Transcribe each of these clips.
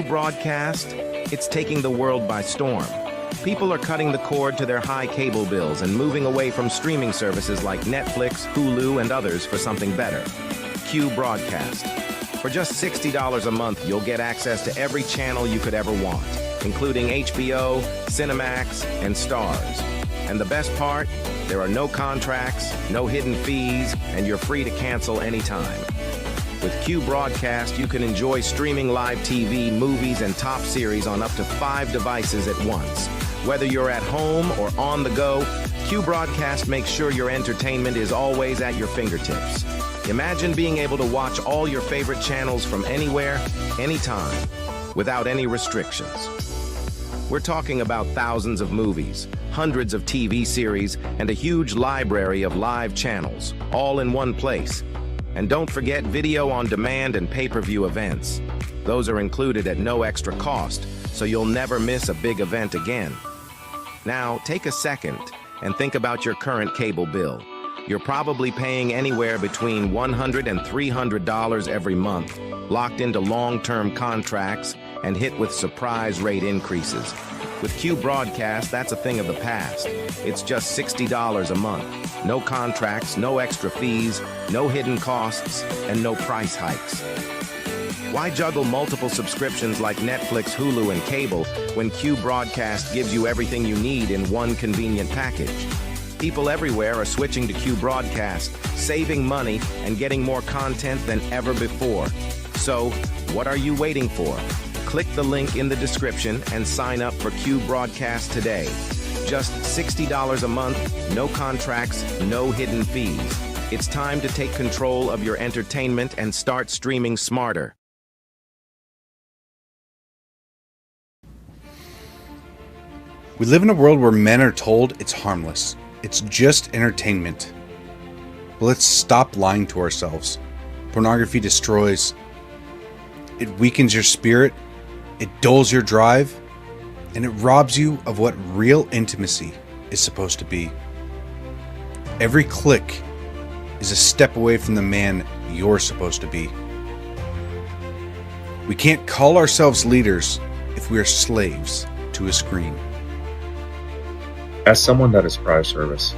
Broadcast, it's taking the world by storm. People are cutting the cord to their high cable bills and moving away from streaming services like Netflix, Hulu, and others for something better. Q Broadcast. For just $60 a month, you'll get access to every channel you could ever want, including HBO, Cinemax, and Stars. And the best part? There are no contracts, no hidden fees, and you're free to cancel anytime. With Q Broadcast, you can enjoy streaming live TV, movies, and top series on up to 5 devices at once. Whether you're at home or on the go, Q Broadcast makes sure your entertainment is always at your fingertips. Imagine being able to watch all your favorite channels from anywhere, anytime, without any restrictions. We're talking about thousands of movies, hundreds of TV series, and a huge library of live channels, all in one place. And don't forget video on demand and pay-per-view events. Those are included at no extra cost, so you'll never miss a big event again. Now, take a second and think about your current cable bill. You're probably paying anywhere between $100 and $300 every month, locked into long-term contracts and hit with surprise rate increases. With Q Broadcast, that's a thing of the past. It's just $60 a month. No contracts, no extra fees, no hidden costs, and no price hikes. Why juggle multiple subscriptions like Netflix, Hulu, and cable when Q Broadcast gives you everything you need in one convenient package? People everywhere are switching to Q Broadcast, saving money and getting more content than ever before. So, what are you waiting for? Click the link in the description and sign up for Q Broadcast today. Just $60 a month, no contracts, no hidden fees. It's time to take control of your entertainment and start streaming smarter. We live in a world where men are told it's harmless. It's just entertainment. But let's stop lying to ourselves. Pornography destroys. It weakens your spirit. It dulls your drive. And it robs you of what real intimacy is supposed to be. Every click is a step away from the man you're supposed to be. We can't call ourselves leaders if we are slaves to a screen. As someone that is prior service,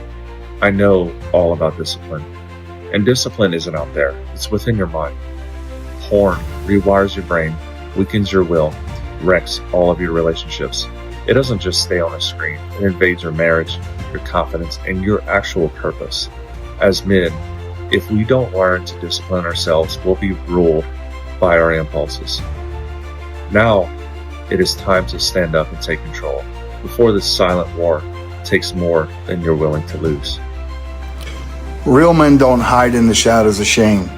I know all about discipline. And discipline isn't out there, it's within your mind. Porn rewires your brain, weakens your will, wrecks all of your relationships. It doesn't just stay on a screen, it invades your marriage, your confidence, and your actual purpose. As men, if we don't learn to discipline ourselves, we'll be ruled by our impulses. Now, it is time to stand up and take control before this silent war takes more than you're willing to lose. Real men don't hide in the shadows of shame.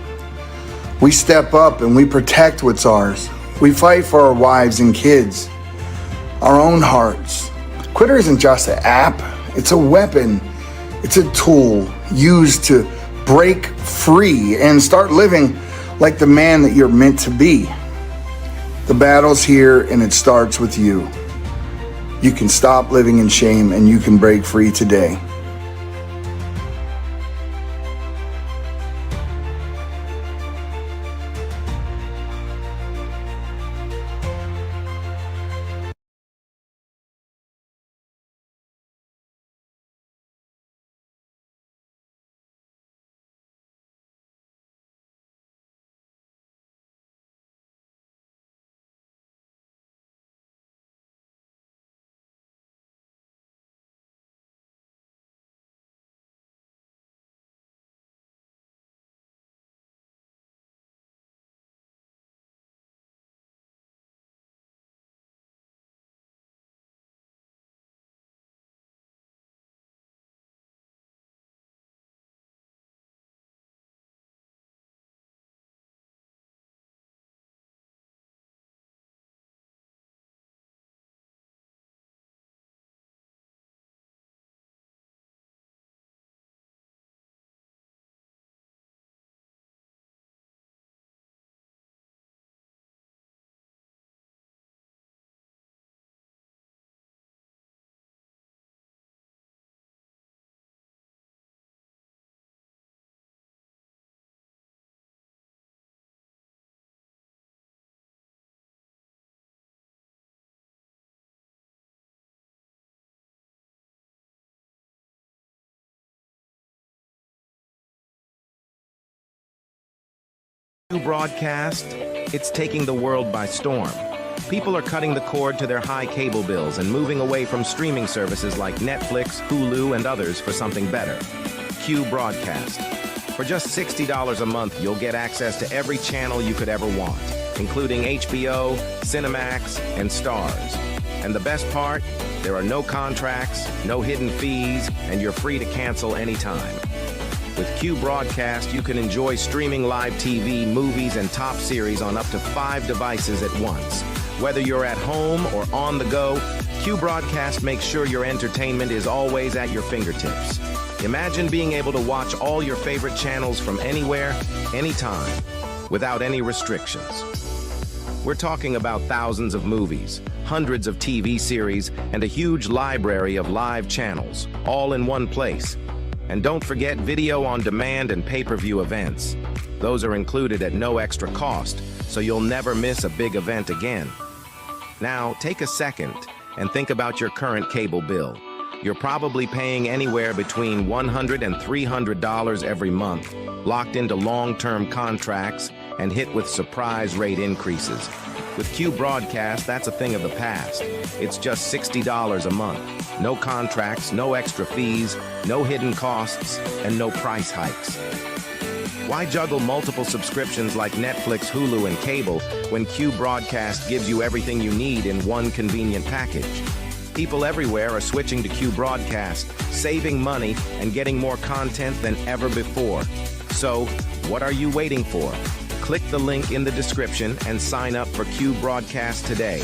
We step up and we protect what's ours. We fight for our wives and kids, our own hearts. Twitter isn't just an app, it's a weapon. It's a tool used to break free and start living like the man that you're meant to be. The battle's here and it starts with you. You can stop living in shame and you can break free today. New broadcast, it's taking the world by storm. People are cutting the cord to their high cable bills and moving away from streaming services like Netflix, Hulu, and others for something better. Q Broadcast. For just $60 a month, you'll get access to every channel you could ever want, including HBO, Cinemax, and Stars. And the best part? There are no contracts, no hidden fees, and you're free to cancel anytime. With Q Broadcast, you can enjoy streaming live TV, movies, and top series on up to 5 devices at once. Whether you're at home or on the go, Q Broadcast makes sure your entertainment is always at your fingertips. Imagine being able to watch all your favorite channels from anywhere, anytime, without any restrictions. We're talking about thousands of movies, hundreds of TV series, and a huge library of live channels, all in one place. And don't forget video on demand and pay-per-view events. Those are included at no extra cost, so you'll never miss a big event again. Now, take a second and think about your current cable bill. You're probably paying anywhere between $100 and $300 every month, locked into long-term contracts and hit with surprise rate increases. With Q Broadcast, that's a thing of the past. It's just $60 a month. No contracts, no extra fees, no hidden costs, and no price hikes. Why juggle multiple subscriptions like Netflix, Hulu, and cable when Q Broadcast gives you everything you need in one convenient package? People everywhere are switching to Q Broadcast, saving money and getting more content than ever before. So, what are you waiting for? Click the link in the description and sign up for Q Broadcast today.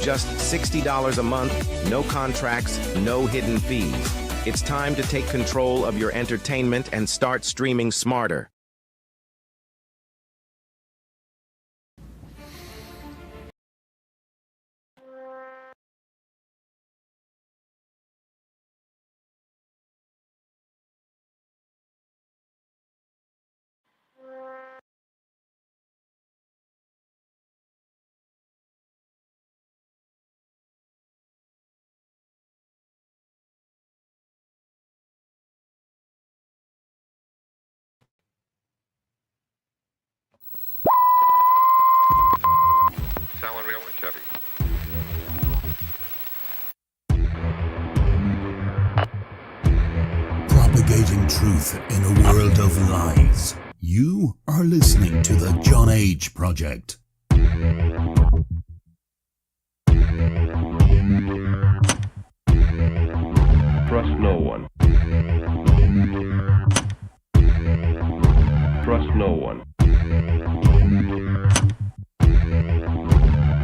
Just $60 a month, no contracts, no hidden fees. It's time to take control of your entertainment and start streaming smarter. Selling real and Chevy. Propagating truth in a world of lies. You are listening to the John H. Project. Trust no one. Trust no one.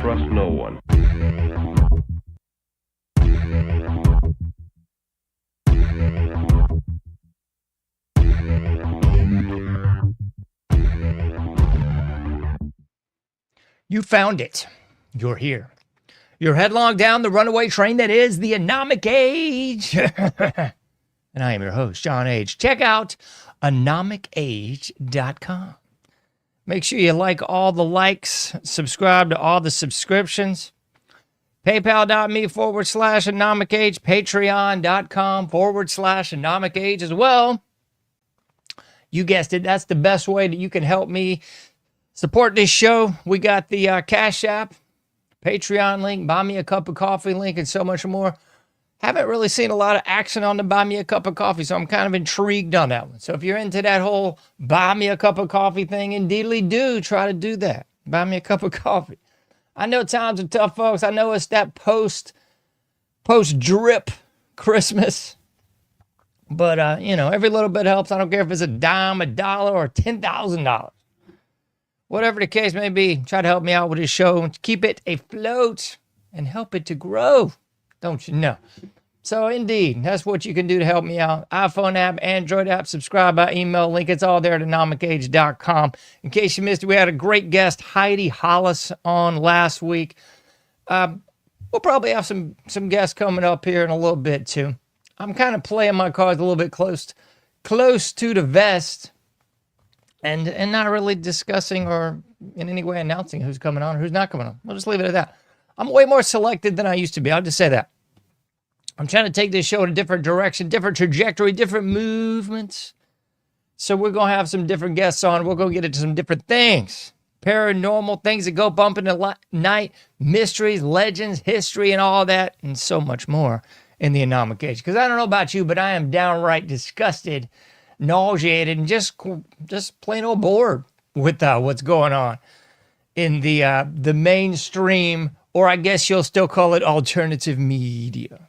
Trust no one. You found it. You're here. You're headlong down the runaway train that is the Anomic Age. And I am your host, John H. Check out anomicage.com. Make sure you like all the likes, subscribe to all the subscriptions. PayPal.me/anomicage, Patreon.com/anomicage as well. You guessed it. That's the best way that you can help me support this show. We got the Cash App, Patreon link, Buy Me a Cup of Coffee link, and so much more. Haven't really seen a lot of action on the Buy Me a Cup of Coffee, so I'm kind of intrigued on that one. So if you're into that whole Buy Me a Cup of Coffee thing, indeedly do try to do that. Buy me a cup of coffee. I know times are tough, folks. I know it's that post-drip Christmas. But, every little bit helps. I don't care if it's a dime, a dollar, or $10,000. Whatever the case may be, try to help me out with this show. Keep it afloat and help it to grow. Don't you know? So, indeed, that's what you can do to help me out. iPhone app, Android app, subscribe by email. Link, it's all there at anomicage.com. In case you missed it, we had a great guest, Heidi Hollis, on last week. We'll probably have some guests coming up here in a little bit, too. I'm kind of playing my cards a little bit close to the vest and not really discussing or in any way announcing who's coming on or who's not coming on. We'll just leave it at that. I'm way more selected than I used to be. I'll just say that. I'm trying to take this show in a different direction, different trajectory, different movements. So we're going to have some different guests on. We're going to get into some different things. Paranormal things that go bump in the night, mysteries, legends, history, and all that, and so much more in the Anomic Cage. Because I don't know about you, but I am downright disgusted, nauseated, and just plain old bored with what's going on in the mainstream, or I guess you'll still call it alternative media.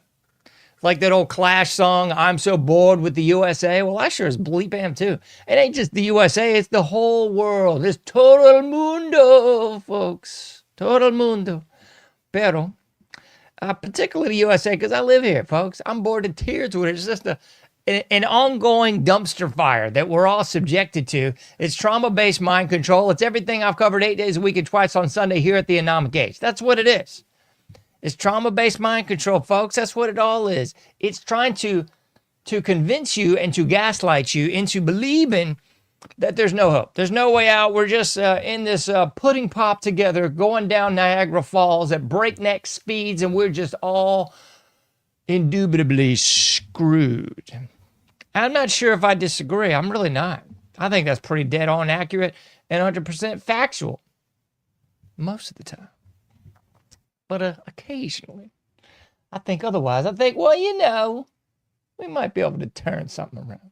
Like that old Clash song, I'm so bored with the USA. Well, I sure as bleep am too. It ain't just the USA, it's the whole world. It's total mundo, folks. Total mundo. Pero, particularly USA, because I live here, folks. I'm bored to tears with it. It's just an ongoing dumpster fire that we're all subjected to. It's trauma-based mind control. It's everything I've covered 8 days a week and twice on Sunday here at the Anomic Age. That's what it is. It's trauma-based mind control, folks. That's what it all is. It's trying to convince you and to gaslight you into believing that there's no hope. There's no way out. We're just in this pudding pop together, going down Niagara Falls at breakneck speeds, and we're just all indubitably screwed. I'm not sure if I disagree. I'm really not. I think that's pretty dead on accurate and 100% factual most of the time. But occasionally, I think otherwise. I think, well, we might be able to turn something around.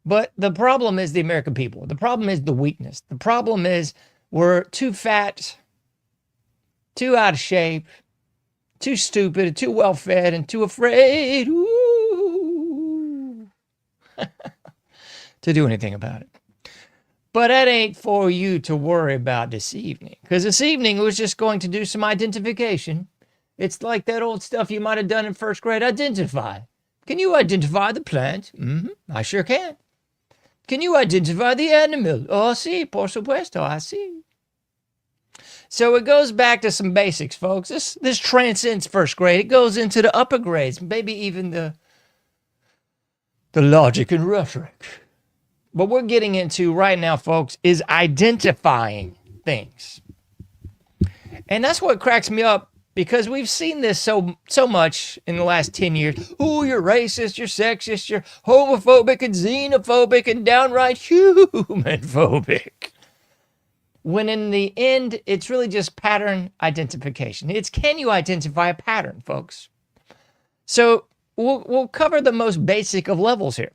But the problem is the American people. The problem is the weakness. The problem is we're too fat, too out of shape, too stupid, too well-fed, and too afraid to do anything about it. But that ain't for you to worry about this evening. Because this evening was just going to do some identification. It's like that old stuff you might have done in first grade. Identify. Can you identify the plant? I sure can. Can you identify the animal? Oh, sí, por supuesto, I see. So it goes back to some basics, folks. This transcends first grade. It goes into the upper grades, maybe even the logic and rhetoric. What we're getting into right now, folks, is identifying things. And that's what cracks me up, because we've seen this so much in the last 10 years. Oh, you're racist, you're sexist, you're homophobic and xenophobic and downright human-phobic. When in the end, it's really just pattern identification. It's can you identify a pattern, folks? So we'll cover the most basic of levels here.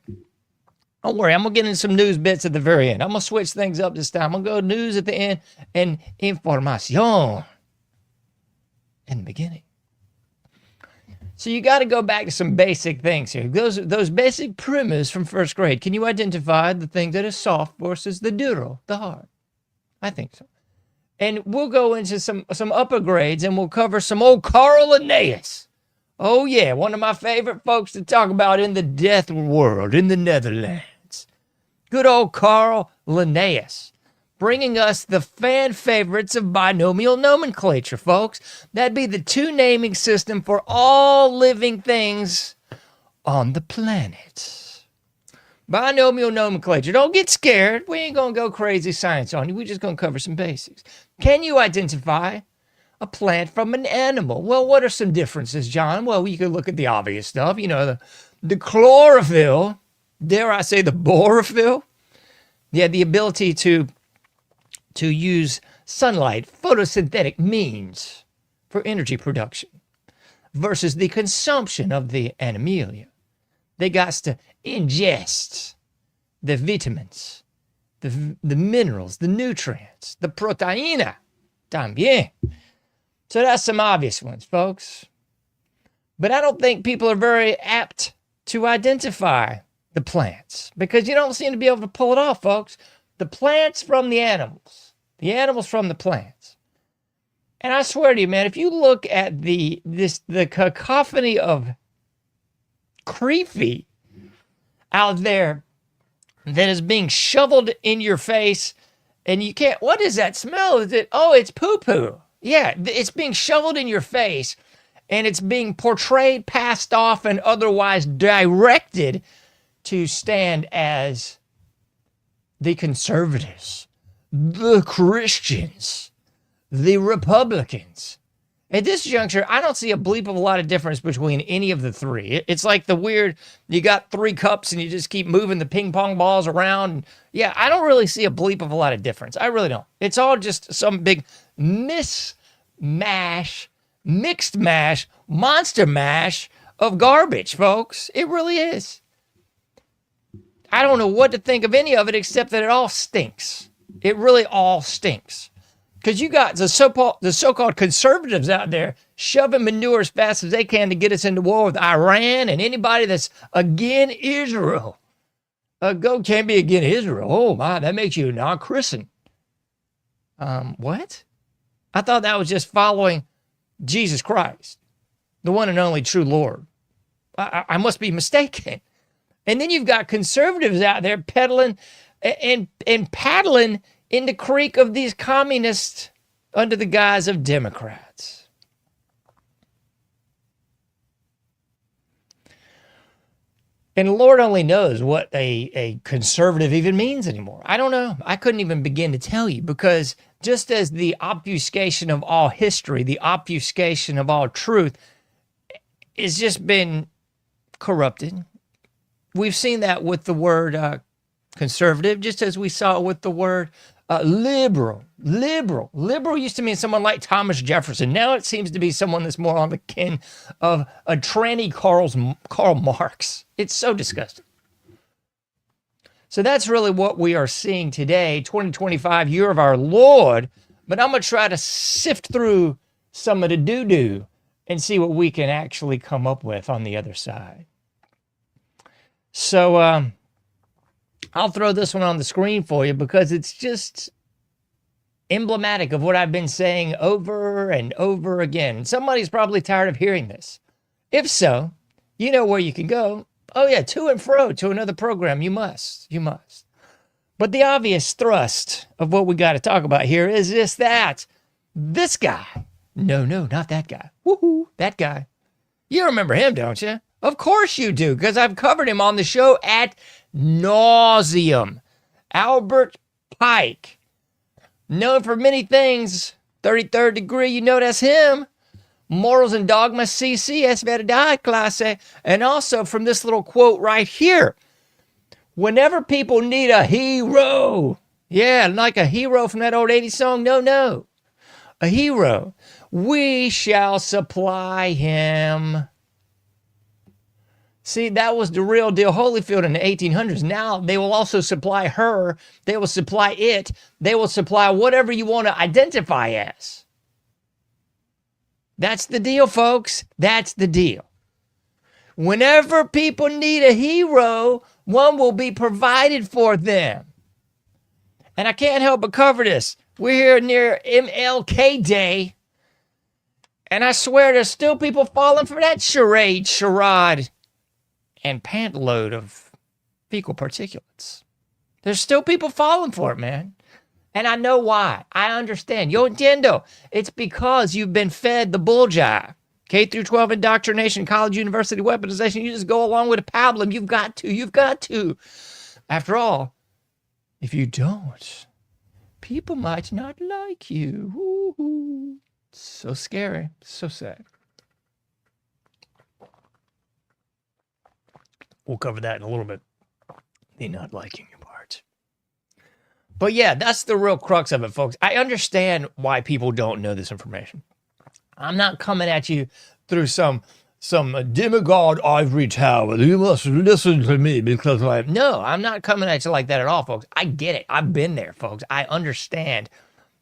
Don't worry, I'm going to get into some news bits at the very end. I'm going to switch things up this time. I'm going to go news at the end and información in the beginning. So you got to go back to some basic things here. Those basic premise from first grade. Can you identify the thing that is soft versus the duro, the hard? I think so. And we'll go into some upper grades, and we'll cover some old Carl Linnaeus. Oh, yeah, one of my favorite folks to talk about in the death world in the Netherlands. Good old Carl Linnaeus, bringing us the fan favorites of binomial nomenclature, folks. That'd be the two naming system for all living things on the planet. Binomial nomenclature. Don't get scared. We ain't going to go crazy science on you. We're just going to cover some basics. Can you identify a plant from an animal? Well, what are some differences, John? Well, you could look at the obvious stuff. You know, the chlorophyll, dare I say the borophyll? Yeah, the ability to use sunlight, photosynthetic means for energy production versus the consumption of the animalia. They got to ingest the vitamins, the minerals, the nutrients, the proteína también. So that's some obvious ones, folks. But I don't think people are very apt to identify the plants because you don't seem to be able to pull it off, folks. The plants from the animals from the plants. And I swear to you, man, if you look at the cacophony of creepy out there that is being shoveled in your face, and you can't, what is that smell? Is it, oh, it's poo-poo. Yeah, it's being shoveled in your face, and it's being portrayed, passed off, and otherwise directed to stand as the conservatives, the Christians, the Republicans, At this juncture, I don't see a bleep of a lot of difference between any of the three. It's like the weird, you got 3 cups and you just keep moving the ping pong balls around. Yeah, I don't really see a bleep of a lot of difference. I really don't. It's all just some big mixed mash, monster mash of garbage, folks. It really is. I don't know what to think of any of it except that it all stinks. It really all stinks. Because you got the so-called conservatives out there shoving manure as fast as they can to get us into war with Iran and anybody that's against Israel. Can't be against Israel. Oh, my, that makes you a non-Christian. What? I thought that was just following Jesus Christ, the one and only true Lord. I must be mistaken. And then you've got conservatives out there peddling and paddling in the creek of these communists under the guise of Democrats. And the Lord only knows what a conservative even means anymore. I don't know. I couldn't even begin to tell you, because just as the obfuscation of all history, the obfuscation of all truth has just been corrupted. We've seen that with the word conservative, just as we saw with the word liberal. Liberal used to mean someone like Thomas Jefferson. Now it seems to be someone that's more on the kin of a tranny Karl Marx. It's so disgusting. So that's really what we are seeing today, 2025, year of our Lord. But I'm going to try to sift through some of the doo-doo and see what we can actually come up with on the other side. So I'll throw this one on the screen for you because it's just emblematic of what I've been saying over and over again. Somebody's probably tired of hearing this. If so, you know where you can go. Oh yeah, to and fro to another program. You must. But the obvious thrust of what we got to talk about here is just that. This guy. No, not that guy. Woohoo, that guy. You remember him, don't you? Of course you do, because I've covered him on the show at nauseum. Albert Pike. Known for many things. 33rd Degree, you know that's him. Morals and Dogma, CC, es verdad, clase. And also from this little quote right here. Whenever people need a hero. Yeah, like a hero from that old 80s song. No. A hero. We shall supply him. See, that was the real deal Holyfield in the 1800s. Now they will also supply her. They will supply it. They will supply whatever you want to identify as. That's the deal, folks. That's the deal. Whenever people need a hero, one will be provided for them. And I can't help but cover this. We're here near MLK Day. And I swear there's still people falling for that charade, and pant load of fecal particulates. There's still people falling for it, man. And I know why. I understand. Yo entiendo. It's because you've been fed the bull jive. K through 12 indoctrination, college, university weaponization. You just go along with a pablum. You've got to. After all, if you don't, people might not like you. Ooh. So scary. So sad. We'll cover that in a little bit. The not liking you part. But yeah, that's the real crux of it, folks. I understand why people don't know this information. I'm not coming at you through some demigod ivory tower. You must listen to me because no, I'm not coming at you like that at all, folks. I get it. I've been there, folks. I understand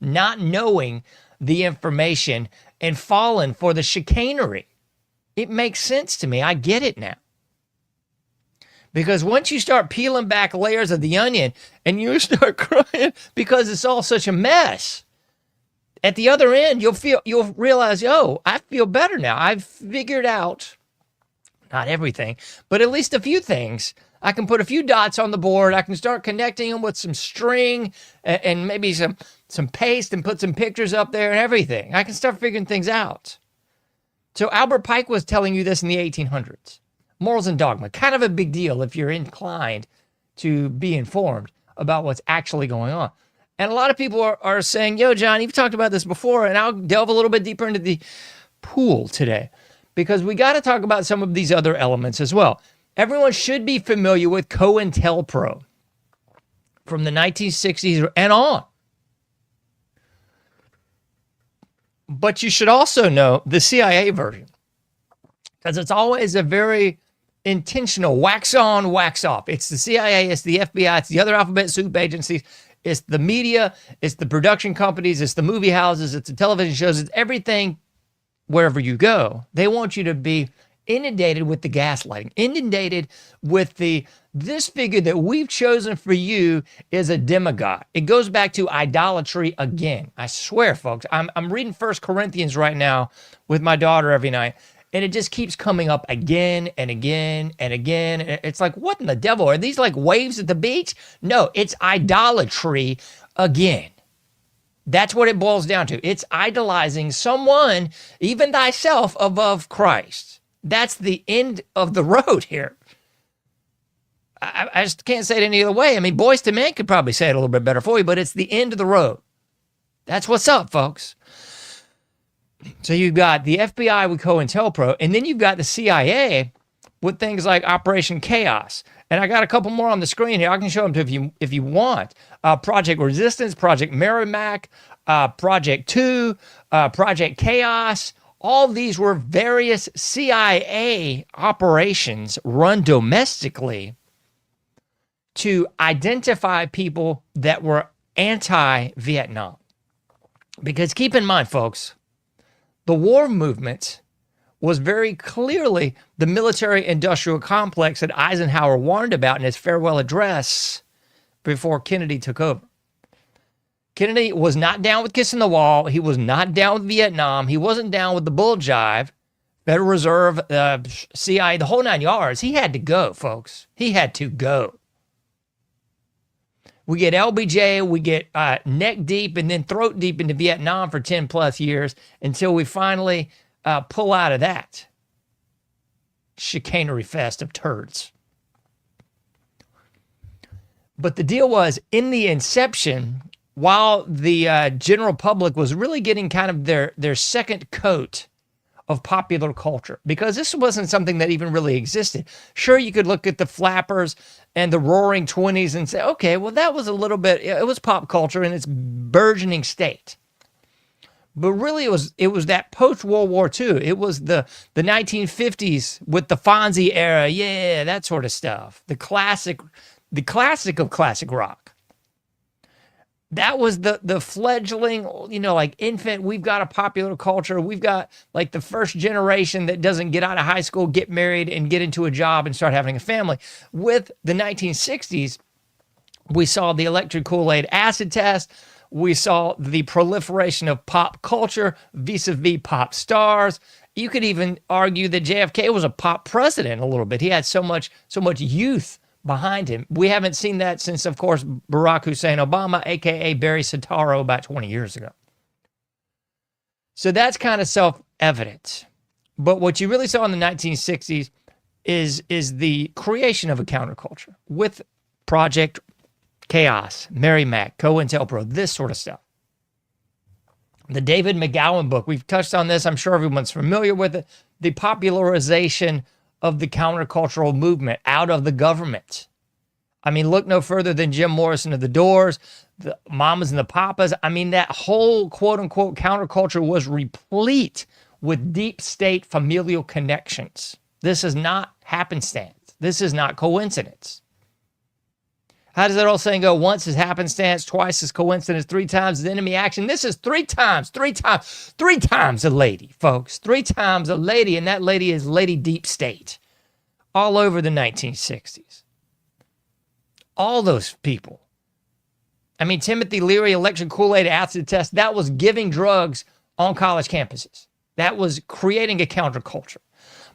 not knowing the information and falling for the chicanery. It makes sense to me. I get it now. Because once you start peeling back layers of the onion and you start crying because it's all such a mess, at the other end, you'll realize, I feel better now. I've figured out, not everything, but at least a few things. I can put a few dots on the board. I can start connecting them with some string and maybe some paste and put some pictures up there and everything. I can start figuring things out. So Albert Pike was telling you this in the 1800s. Morals and Dogma, kind of a big deal if you're inclined to be informed about what's actually going on. And a lot of people are saying, yo, John, you've talked about this before, and I'll delve a little bit deeper into the pool today because we got to talk about some of these other elements as well. Everyone should be familiar with COINTELPRO from the 1960s and on. But you should also know the CIA version because it's always a very intentional wax on, wax off. It's the CIA, it's the FBI, it's the other alphabet soup agencies, it's the media, it's the production companies, it's the movie houses, it's the television shows, it's everything wherever you go. They want you to be inundated with the gaslighting, inundated with this figure that we've chosen for you is a demigod. It goes back to idolatry again. I swear, folks, I'm reading 1 Corinthians right now with my daughter every night, and it just keeps coming up again and again and again. It's like, what in the devil? Are these like waves at the beach? No, it's idolatry again. That's what it boils down to. It's idolizing someone, even thyself, above Christ. That's the end of the road here. I just can't say it any other way. I mean, Boys to Men could probably say it a little bit better for you, but it's the end of the road. That's what's up, folks. So you've got the FBI with COINTELPRO, and then you've got the CIA with things like Operation Chaos. And I got a couple more on the screen here. I can show them to you if you want. Project Resistance, Project Merrimack, Project 2, Project Chaos. All these were various CIA operations run domestically to identify people that were anti-Vietnam. Because keep in mind, folks, the war movement was very clearly the military-industrial complex that Eisenhower warned about in his farewell address before Kennedy took over. Kennedy was not down with kissing the wall. He was not down with Vietnam. He wasn't down with the bull jive, Federal Reserve, CIA, the whole 9 yards. He had to go, folks. He had to go. We get LBJ, we get neck deep and then throat deep into Vietnam for 10 plus years until we finally pull out of that chicanery fest of turds. But the deal was, in the inception, while the general public was really getting kind of their second coat of popular culture, because this wasn't something that even really existed. Sure, you could look at the Flappers and the Roaring Twenties and say, okay, well, that was a little bit, it was pop culture in its burgeoning state. But really, it was that post-World War II. It was the 1950s with the Fonzie era, yeah, that sort of stuff. The classic of classic rock. That was the fledgling, like infant, we've got a popular culture. We've got like the first generation that doesn't get out of high school, get married, and get into a job and start having a family. With the 1960s, we saw the electric Kool-Aid acid test. We saw the proliferation of pop culture vis-a-vis pop stars. You could even argue that JFK was a pop president a little bit. He had so much youth behind him. We haven't seen that since, of course, Barack Hussein Obama, a.k.a. Barry Soetoro, about 20 years ago. So that's kind of self-evident. But what you really saw in the 1960s is the creation of a counterculture with Project Chaos, Merrimack, COINTELPRO, this sort of stuff. The David McGowan book, we've touched on this. I'm sure everyone's familiar with it. The popularization of the countercultural movement out of the government. I mean, look no further than Jim Morrison of the Doors, the Mamas and the Papas. I mean, that whole quote-unquote counterculture was replete with deep state familial connections. This is not happenstance. This is not coincidence. How does that old saying go? Once is happenstance, twice is coincidence, 3 times is enemy action. This is 3 times a lady, folks. 3 times a lady, and that lady is Lady Deep State. All over the 1960s. All those people. I mean, Timothy Leary, electric Kool-Aid acid test, that was giving drugs on college campuses. That was creating a counterculture.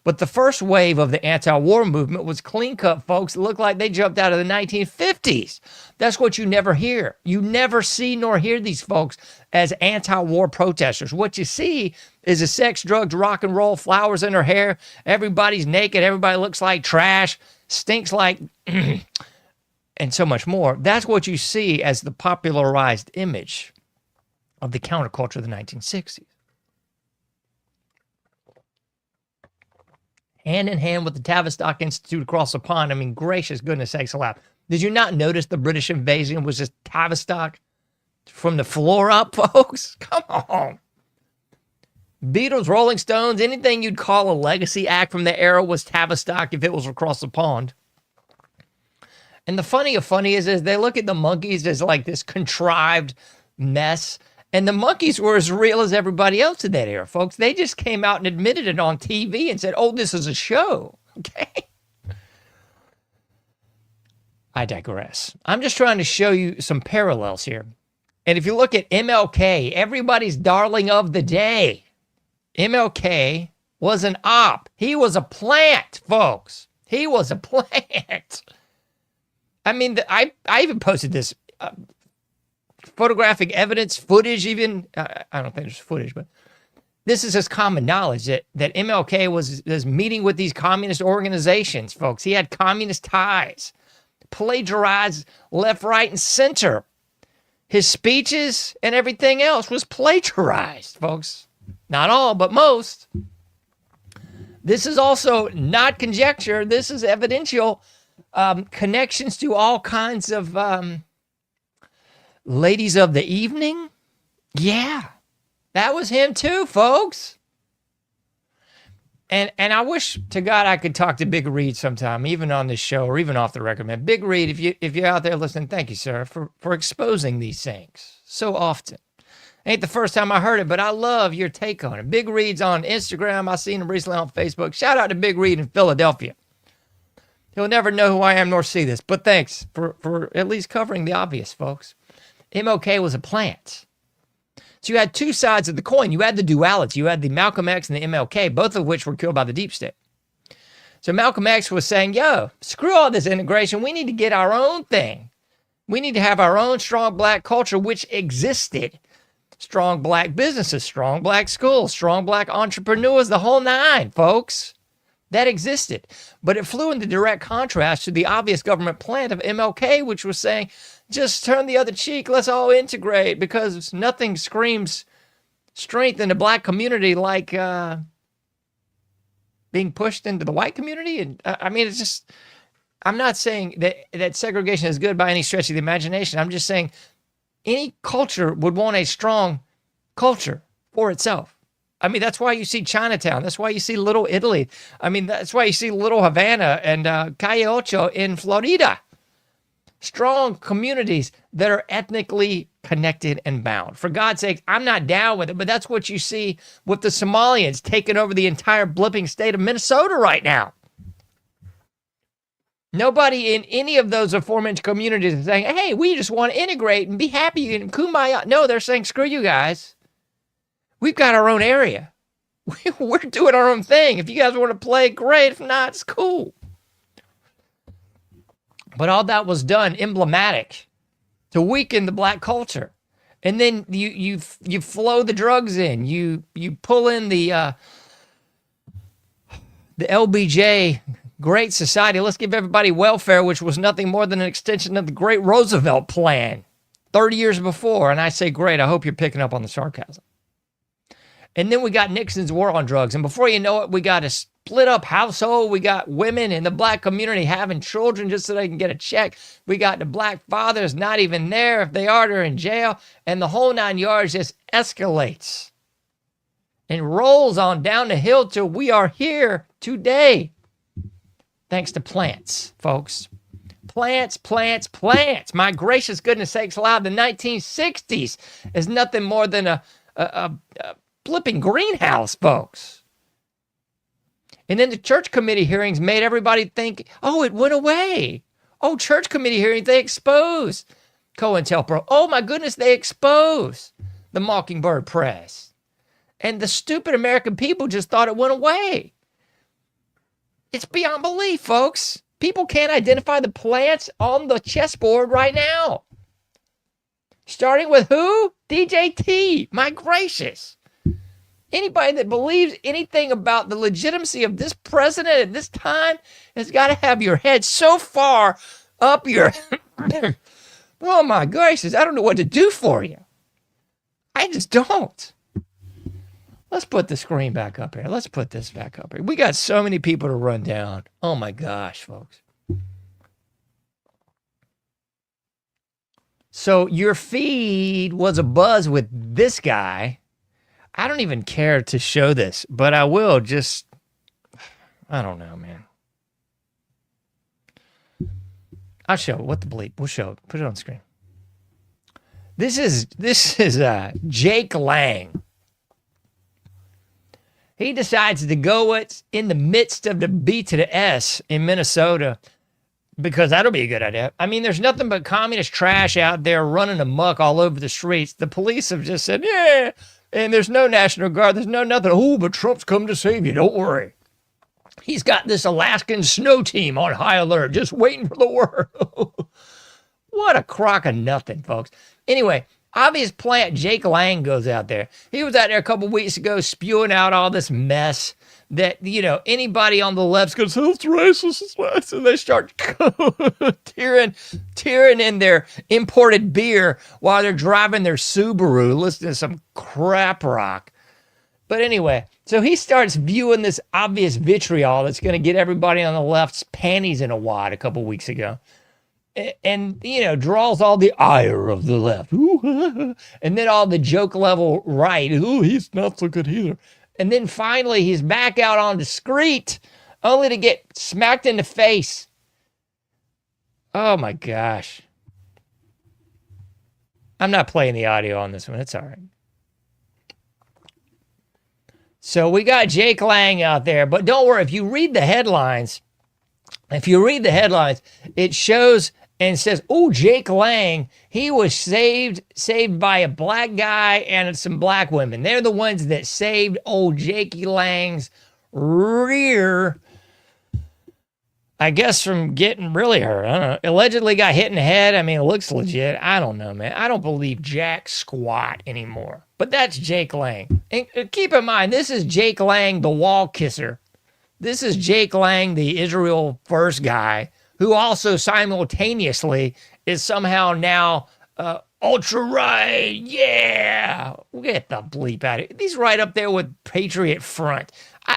But the first wave of the anti-war movement was clean cut, folks. It looked like they jumped out of the 1950s. That's what you never hear. You never see nor hear these folks as anti-war protesters. What you see is a sex, drugs, rock and roll, flowers in her hair. Everybody's naked. Everybody looks like trash, stinks like, and so much more. That's what you see as the popularized image of the counterculture of the 1960s. hand in hand with the Tavistock Institute across the pond. I mean, gracious goodness sakes alive. Did you not notice the British invasion was just Tavistock from the floor up, folks? Come on. Beatles, Rolling Stones, anything you'd call a legacy act from the era was Tavistock if it was across the pond. And the funny is they look at the Monkees as like this contrived mess. And the Monkees were as real as everybody else in that era, folks. They just came out and admitted it on TV and said, oh, this is a show. Okay? I digress. I'm just trying to show you some parallels here. And if you look at MLK, everybody's darling of the day, MLK was an op. He was a plant, folks. He was a plant. I mean, I even posted this photographic evidence, footage even. I don't think there's footage, but this is just common knowledge that MLK was meeting with these communist organizations, folks. He had communist ties, plagiarized left, right, and center. His speeches and everything else was plagiarized, folks. Not all, but most. This is also not conjecture. This is evidential. Connections to all kinds of ladies of the evening. Yeah, that was him too, folks. And I wish to God I could talk to Big Reed sometime, even on this show or even off the record, man. Big Reed, if you're out there listening, thank you, sir, for exposing these things so often. Ain't the first time I heard it, but I love your take on it. Big Reed's on Instagram. I seen him recently on Facebook. Shout out to Big Reed in Philadelphia. He'll never know who I am nor see this, but thanks for at least covering the obvious, folks. MLK was a plant. So you had two sides of the coin. You had the duality. You had the Malcolm X and the MLK, both of which were killed by the deep state. So Malcolm X was saying, yo, screw all this integration. We need to get our own thing. We need to have our own strong black culture, which existed. Strong black businesses, strong black schools, strong black entrepreneurs, the whole nine, folks. That existed. But it flew into direct contrast to the obvious government plan of MLK, which was saying, just turn the other cheek, let's all integrate, because nothing screams strength in the black community like being pushed into the white community. And I mean, it's just, I'm not saying that segregation is good by any stretch of the imagination. I'm just saying any culture would want a strong culture for itself. I mean, that's why you see Chinatown. That's why you see Little Italy. I mean, that's why you see Little Havana and Calle Ocho in Florida. Strong communities that are ethnically connected and bound. For God's sake, I'm not down with it, but that's what you see with the Somalians taking over the entire blipping state of Minnesota right now. Nobody in any of those aforementioned communities is saying, hey, we just want to integrate and be happy and kumbaya. No, they're saying, screw you guys. We've got our own area. We're doing our own thing. If you guys want to play, great. If not, it's cool. But all that was done emblematic to weaken the black culture. And then you flow the drugs in. You pull in the LBJ, Great Society. Let's give everybody welfare, which was nothing more than an extension of the Great Roosevelt Plan 30 years before. And I say great. I hope you're picking up on the sarcasm. And then we got Nixon's war on drugs. And before you know it, we got a split up household. We got women in the black community having children just so they can get a check. We got the black fathers not even there. If they are, they're in jail. And the whole 9 yards just escalates and rolls on down the hill till we are here today. Thanks to plants, folks. Plants. My gracious goodness sakes alive. The 1960s is nothing more than a flipping greenhouse, folks. And then the church committee hearings made everybody think, oh, it went away. Oh, church committee hearings, they exposed COINTELPRO. Oh, my goodness, they exposed the Mockingbird Press. And the stupid American people just thought it went away. It's beyond belief, folks. People can't identify the plants on the chessboard right now. Starting with who? DJT. My gracious. Anybody that believes anything about the legitimacy of this president at this time has got to have your head so far up your... Oh, my gracious. I don't know what to do for you. I just don't. Let's put the screen back up here. Let's put this back up here. We got so many people to run down. Oh my gosh, folks. So your feed was abuzz with this guy. I don't even care to show this, but I will just, I don't know, man. I'll show it. What the bleep? We'll show it. Put it on the screen. This is Jake Lang. He decides to go in the midst of the B to the S in Minnesota because that'll be a good idea. I mean, there's nothing but communist trash out there running amok all over the streets. The police have just said, yeah, and there's no National Guard. There's no nothing. Oh, but Trump's come to save you. Don't worry. He's got this Alaskan snow team on high alert, just waiting for the word. What a crock of nothing, folks. Anyway, obvious plant Jake Lang goes out there. He was out there a couple weeks ago spewing out all this mess that, you know, anybody on the left's going to say, it's racist, it's racist. And they start tearing in their imported beer while they're driving their Subaru, listening to some crap rock. But anyway, so he starts viewing this obvious vitriol that's going to get everybody on the left's panties in a wad a couple weeks ago. And, you know, draws all the ire of the left. Ooh, and then all the joke level right. Ooh, he's not so good either. And then finally, he's back out on the street only to get smacked in the face. Oh, my gosh. I'm not playing the audio on this one. It's all right. So we got Jake Lang out there. But don't worry, if you read the headlines, it shows and says, oh, Jake Lang, he was saved by a black guy and some black women. They're the ones that saved old Jakey Lang's rear, I guess, from getting really hurt. I don't know. Allegedly got hit in the head. I mean, it looks legit. I don't know, man. I don't believe jack squat anymore. But that's Jake Lang. And keep in mind, this is Jake Lang, the wall kisser. This is Jake Lang, the Israel first guy, who also simultaneously is somehow now ultra right. Yeah, get the bleep out of it. He's right up there with Patriot Front.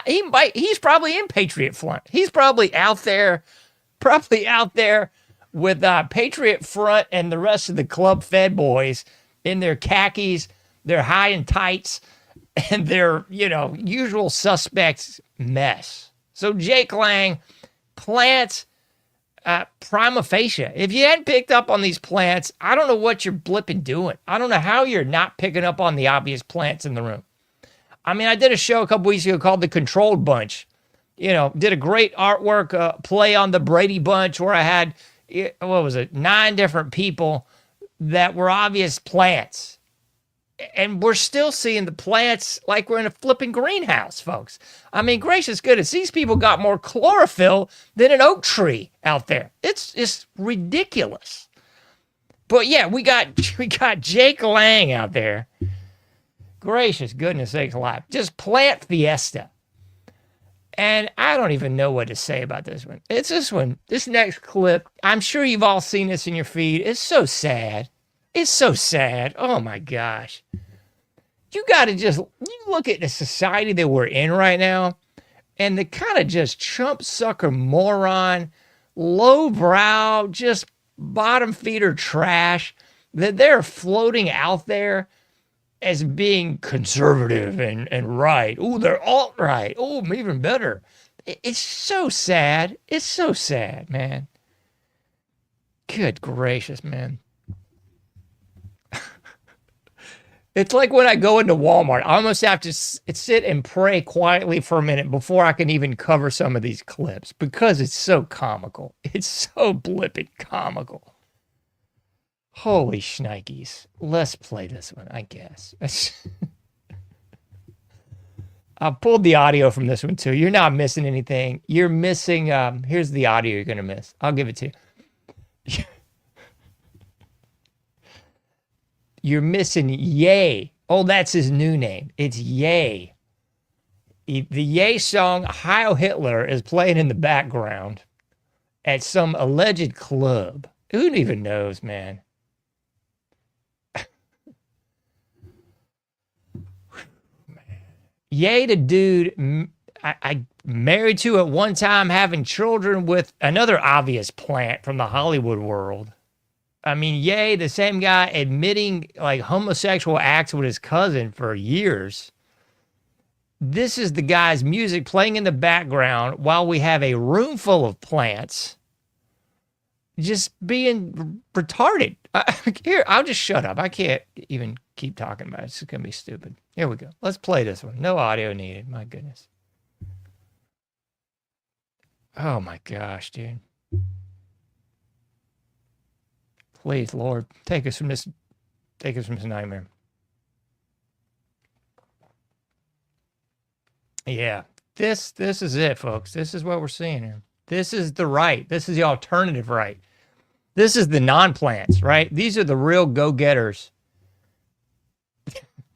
He's probably in Patriot Front. He's probably out there with Patriot Front and the rest of the Club Fed boys in their khakis, their high and tights, and their, you know, usual suspects mess. So Jake Lang plants prima facie. If you hadn't picked up on these plants, I don't know what you're blipping doing. I don't know how you're not picking up on the obvious plants in the room. I mean, I did a show a couple weeks ago called The Controlled Bunch. You know, did a great artwork play on the Brady Bunch where I had, 9 different people that were obvious plants. And we're still seeing the plants like we're in a flipping greenhouse, folks. I mean, gracious goodness, these people got more chlorophyll than an oak tree out there. It's ridiculous. But yeah, we got Jake Lang out there. Gracious goodness sakes alive. Just plant fiesta. And I don't even know what to say about this one. It's this one. This next clip, I'm sure you've all seen this in your feed. It's so sad. It's so sad. Oh my gosh. You got to you look at the society that we're in right now and the kind of just chump sucker moron, lowbrow, just bottom feeder trash that they're floating out there as being conservative and right. Oh, they're alt-right. Oh, even better. It's so sad. It's so sad, man. Good gracious, man. It's like when I go into Walmart, I almost have to sit and pray quietly for a minute before I can even cover some of these clips because it's so comical. It's so blipping comical. Holy shnikes. Let's play this one, I guess. I pulled the audio from this one too. You're not missing anything. You're missing, here's the audio you're going to miss. I'll give it to you. You're missing Ye. Oh, that's his new name. It's Ye. The Ye song, Heil Hitler, is playing in the background at some alleged club. Who even knows, man? Yay, the dude I married to at one time, having children with another obvious plant from the Hollywood world. I mean, yay, the same guy admitting like homosexual acts with his cousin for years. This is the guy's music playing in the background while we have a room full of plants just being retarded. Here, I'll just shut up. I can't even keep talking about it. It's going to be stupid. Here we go. Let's play this one. No audio needed. My goodness. Oh my gosh, dude. Please, Lord, take us from this nightmare. Yeah, this is it, folks. This is what we're seeing here. This is the right. This is the alternative right. This is the non-plants, right? These are the real go-getters.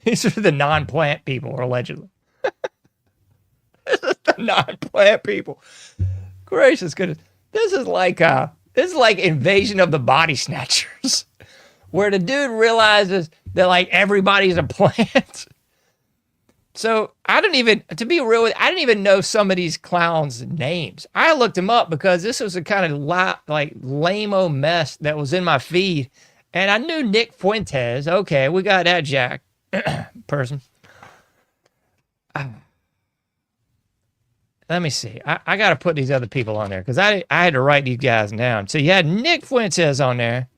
These are the non-plant people, allegedly. This is the non-plant people. Gracious goodness. This is like Invasion of the Body Snatchers, where the dude realizes that like everybody's a plant. So to be real with you, I didn't even know some of these clowns' names. I looked them up because this was a kind of lame-o mess that was in my feed. And I knew Nick Fuentes. Okay, we got that Jack person. Let me see. I got to put these other people on there because I had to write these guys down. So you had Nick Fuentes on there.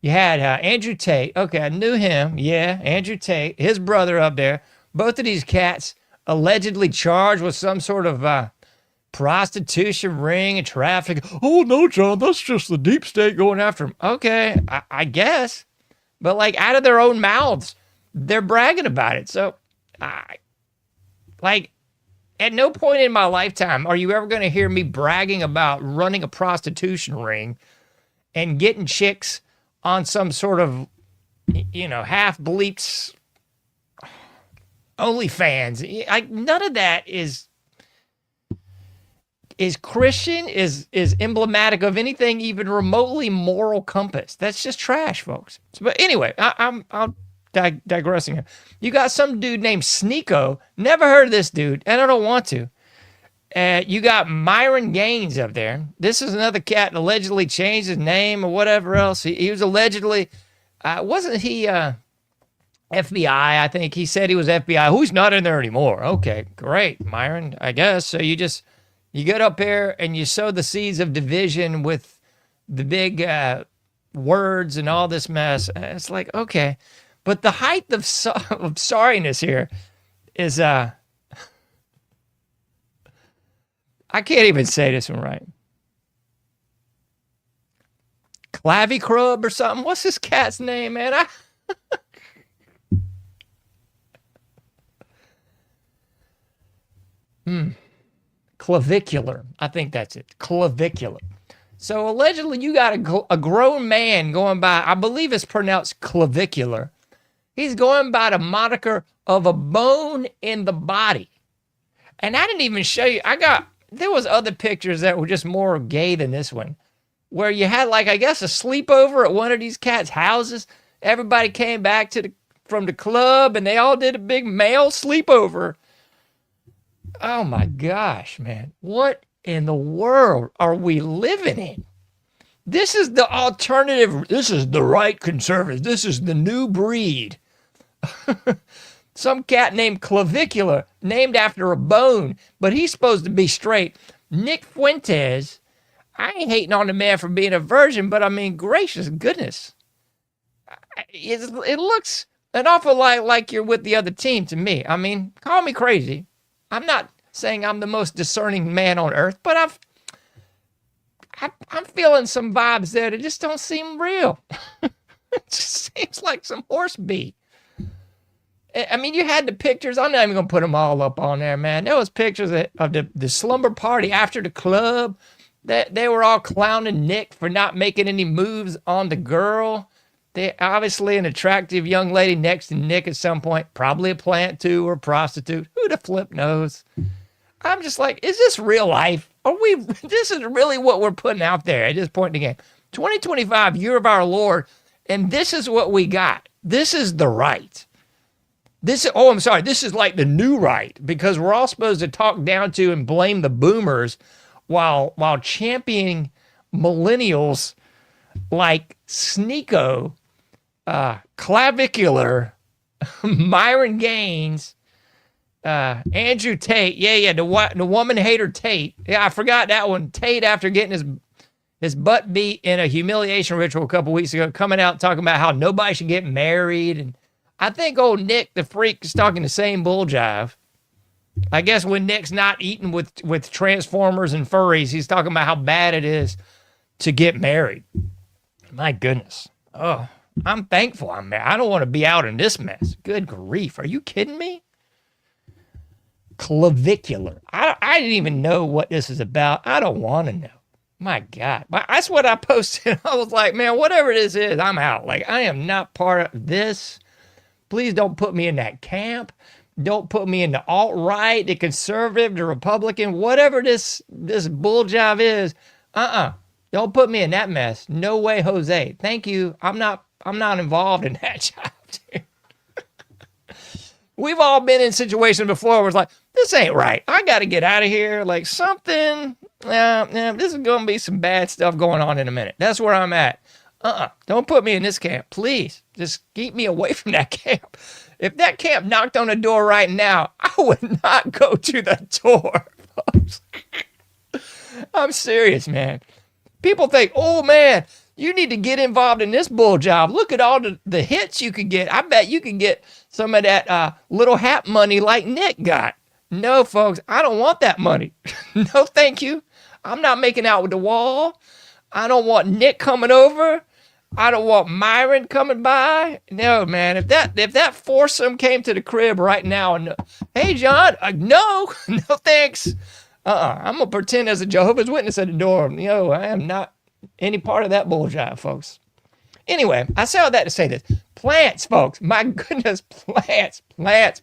You had Andrew Tate. Okay, I knew him. Yeah, Andrew Tate. His brother up there. Both of these cats allegedly charged with some sort of prostitution ring and traffic. Oh, no, John, that's just the deep state going after him. Okay, I guess. But like out of their own mouths, they're bragging about it. So, at no point in my lifetime are you ever going to hear me bragging about running a prostitution ring and getting chicks on some sort of, half-bleeped OnlyFans. Like none of that is Christian, is emblematic of anything even remotely moral compass. That's just trash, folks. But anyway, I'm digressing here. You got some dude named Sneeko. Never heard of this dude, and I don't want to. You got Myron Gaines up there. This is another cat that allegedly changed his name or whatever else. He was allegedly, wasn't he FBI? I think he said he was FBI. Who's not in there anymore? Okay, great, Myron, I guess. So you get up here and you sow the seeds of division with the big words and all this mess. It's like, okay. But the height of sorriness here is, I can't even say this one right. Clavicrub or something. What's this cat's name, man? Clavicular. I think that's it. Clavicular. So allegedly you got a grown man going by, I believe it's pronounced clavicular. He's going by the moniker of a bone in the body. And I didn't even show you. There was other pictures that were just more gay than this one, where you had like, I guess, a sleepover at one of these cats' houses. Everybody came back from the club and they all did a big male sleepover. Oh my gosh, man. What in the world are we living in? This is the alternative. This is the right conservative. This is the new breed. Some cat named Clavicular, named after a bone, but he's supposed to be straight. Nick Fuentes, I ain't hating on the man for being a virgin, but I mean, gracious goodness. It looks an awful lot like you're with the other team to me. I mean, call me crazy. I'm not saying I'm the most discerning man on earth, but I'm feeling some vibes there that just don't seem real. It just seems like some horse beat. I mean, you had the pictures. I'm not even going to put them all up on there, man. There was pictures of the slumber party after the club. They were all clowning Nick for not making any moves on the girl. They obviously an attractive young lady next to Nick at some point, probably a plant too or a prostitute. Who the flip knows? I'm just like, is this real life? This is really what we're putting out there at this point in the game. 2025, year of our Lord, and this is what we got. This is the right. I'm sorry. This is like the new right, because we're all supposed to talk down to and blame the boomers while championing millennials like Sneeko, Clavicular, Myron Gaines, Andrew Tate. Yeah, the woman hater Tate. Yeah, I forgot that one. Tate, after getting his butt beat in a humiliation ritual a couple weeks ago, coming out talking about how nobody should get married. And I think old Nick the Freak is talking the same bull jive. I guess when Nick's not eating with Transformers and furries, he's talking about how bad it is to get married. My goodness. Oh, I'm thankful I'm married. I don't want to be out in this mess. Good grief. Are you kidding me? Clavicular. I didn't even know what this is about. I don't want to know. My God. That's what I posted. I was like, man, whatever this is, I'm out. Like, I am not part of this. Please don't put me in that camp. Don't put me in the alt-right, the conservative, the Republican, whatever this bull jive is. Don't put me in that mess. No way, Jose. Thank you. I'm not involved in that jive, dude. We've all been in situations before where it's like, this ain't right. I got to get out of here. Like something, this is going to be some bad stuff going on in a minute. That's where I'm at. Don't put me in this camp. Please, just keep me away from that camp. If that camp knocked on the door right now, I would not go to the door. I'm serious, man. People think, oh, man, you need to get involved in this bull job. Look at all the hits you could get. I bet you can get some of that little hat money like Nick got. No, folks, I don't want that money. No, thank you. I'm not making out with the wall. I don't want Nick coming over. I don't want Myron coming by. No, man. If that foursome came to the crib right now and, hey, John, no thanks. I'm going to pretend as a Jehovah's Witness at the door. I am not any part of that bull jive, folks. Anyway, I say all that to say this. Plants, folks. My goodness, plants. My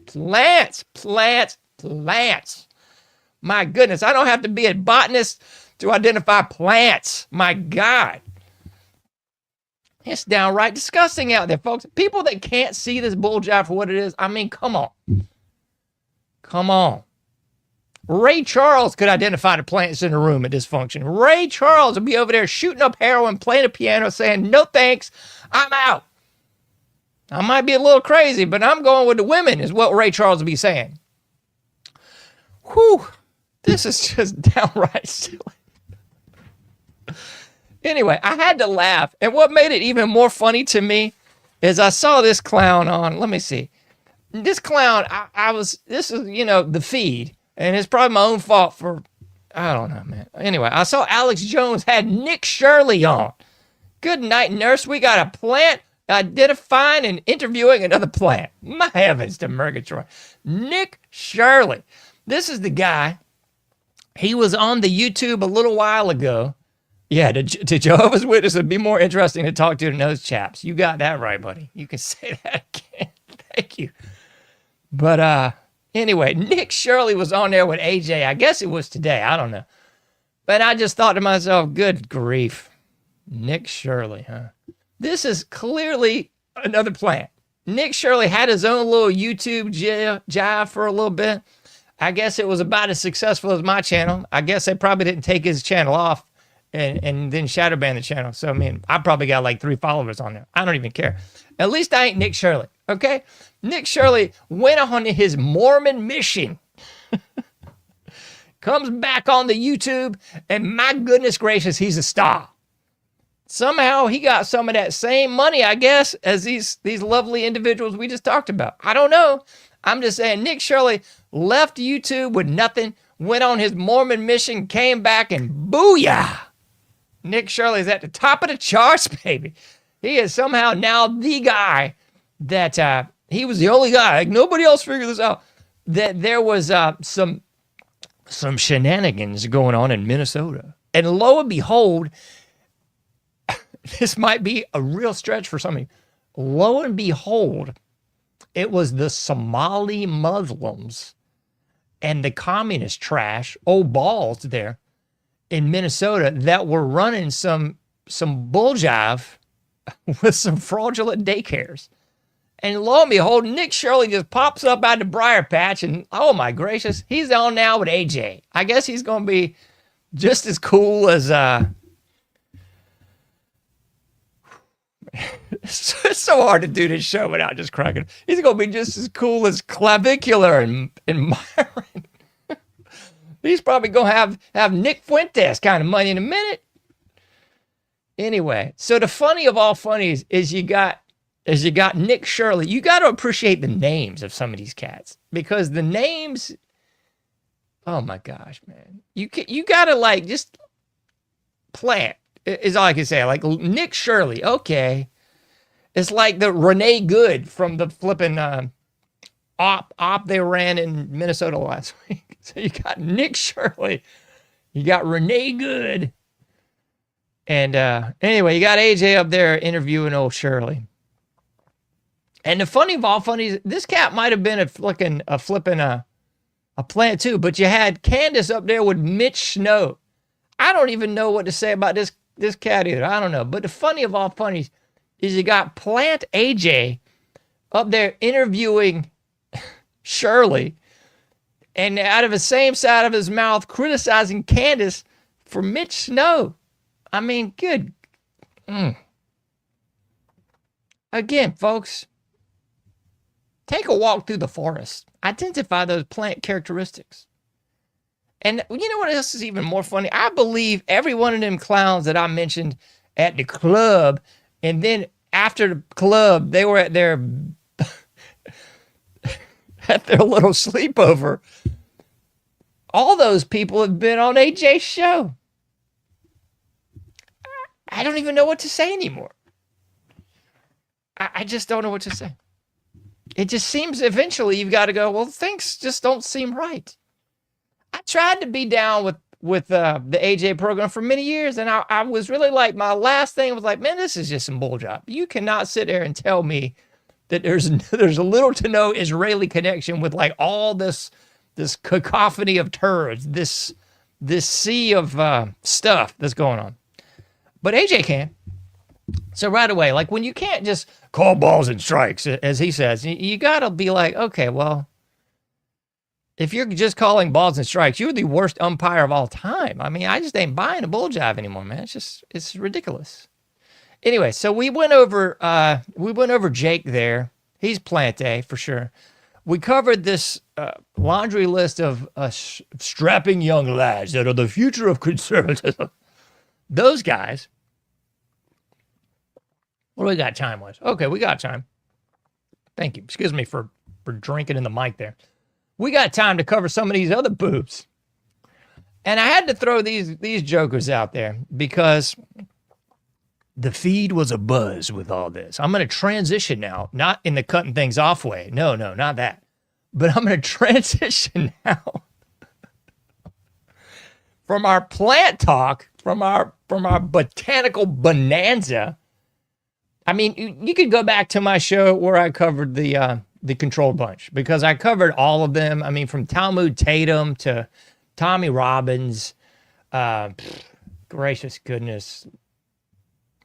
goodness, I don't have to be a botanist to identify plants. My God. It's downright disgusting out there, folks. People that can't see this bull jive for what it is, I mean, come on. Come on. Ray Charles could identify the plants in the room at this function. Ray Charles would be over there shooting up heroin, playing a piano, saying, no thanks, I'm out. I might be a little crazy, but I'm going with the women, is what Ray Charles would be saying. Whew. This is just downright silly. Anyway, I had to laugh. And what made it even more funny to me is I saw this clown on, let me see. This clown, this is, the feed. And it's probably my own fault for, I don't know, man. Anyway, I saw Alex Jones had Nick Shirley on. Good night, nurse. We got a plant identifying and interviewing another plant. My heavens to Murgatroyd. Nick Shirley. This is the guy. He was on the YouTube a little while ago. Yeah, to Jehovah's Witness would be more interesting to talk to than those chaps. You got that right, buddy. You can say that again. Thank you. But anyway, Nick Shirley was on there with AJ. I guess it was today. I don't know. But I just thought to myself, good grief. Nick Shirley, huh? This is clearly another plant. Nick Shirley had his own little YouTube jive for a little bit. I guess it was about as successful as my channel. I guess they probably didn't take his channel off and then shadow ban the channel. So, I mean, I probably got like 3 followers on there. I don't even care. At least I ain't Nick Shirley, okay? Nick Shirley went on his Mormon mission. Comes back on the YouTube, and my goodness gracious, he's a star. Somehow he got some of that same money, I guess, as these lovely individuals we just talked about. I don't know. I'm just saying Nick Shirley left YouTube with nothing, went on his Mormon mission, came back, and booyah! Nick Shirley's at the top of the charts, baby. He is somehow now the guy that he was the only guy. Like nobody else figured this out. That there was some shenanigans going on in Minnesota. And lo and behold, this might be a real stretch for some of you. Lo and behold, it was the Somali Muslims and the communist trash, old balls there in Minnesota that were running some bull jive with some fraudulent daycares. And lo and behold, Nick Shirley just pops up out of the briar patch, and oh my gracious, he's on now with AJ. I guess he's going to be just as cool as it's so hard to do this show without just cracking. He's going to be just as cool as Clavicular and Myron. He's probably going to have Nick Fuentes kind of money in a minute. Anyway, so the funny of all funnies is you got Nick Shirley. You got to appreciate the names of some of these cats, because the names, oh my gosh, man. You got to like just plant is all I can say. Like Nick Shirley, okay. It's like the Renee Good from the flipping op they ran in Minnesota last week. So you got Nick Shirley, you got Renee Good, and anyway, you got AJ up there interviewing old Shirley. And the funny of all funnies, this cat might have been a flipping plant too, but you had Candace up there with Mitch Snow. I don't even know what to say about this cat either. I don't know. But the funny of all funnies is you got Plant AJ up there interviewing Shirley, and out of the same side of his mouth criticizing Candace for Mitch Snow. I mean, good. Again, folks, take a walk through the forest. Identify those plant characteristics. And you know what else is even more funny? I believe every one of them clowns that I mentioned at the club, and then after the club, they were at their little sleepover. All those people have been on AJ's show. I don't even know what to say anymore. I just don't know what to say. It just seems eventually you've got to go, well, things just don't seem right. I tried to be down with the AJ program for many years, and I was really like, my last thing was like, man, this is just some bull job. You cannot sit there and tell me that there's a little to no Israeli connection with like all this cacophony of turds, this sea of stuff that's going on. But AJ can. So right away, like when you can't just call balls and strikes, as he says, you got to be like, okay, well, if you're just calling balls and strikes, you're the worst umpire of all time. I mean, I just ain't buying a bull jive anymore, man. It's ridiculous. Anyway, so we went over Jake there. He's Plant A for sure. We covered this laundry list of strapping young lads that are the future of conservatism. Those guys. What do we got time-wise? Okay, we got time. Thank you. Excuse me for drinking in the mic there. We got time to cover some of these other boobs. And I had to throw these jokers out there because the feed was abuzz with all this. I'm going to transition now, not in the cutting things off way. No, not that. But I'm going to transition now from our plant talk, from our botanical bonanza. I mean, you could go back to my show where I covered the controlled bunch, because I covered all of them. I mean, from Talmud Tatum to Tommy Robbins, gracious goodness,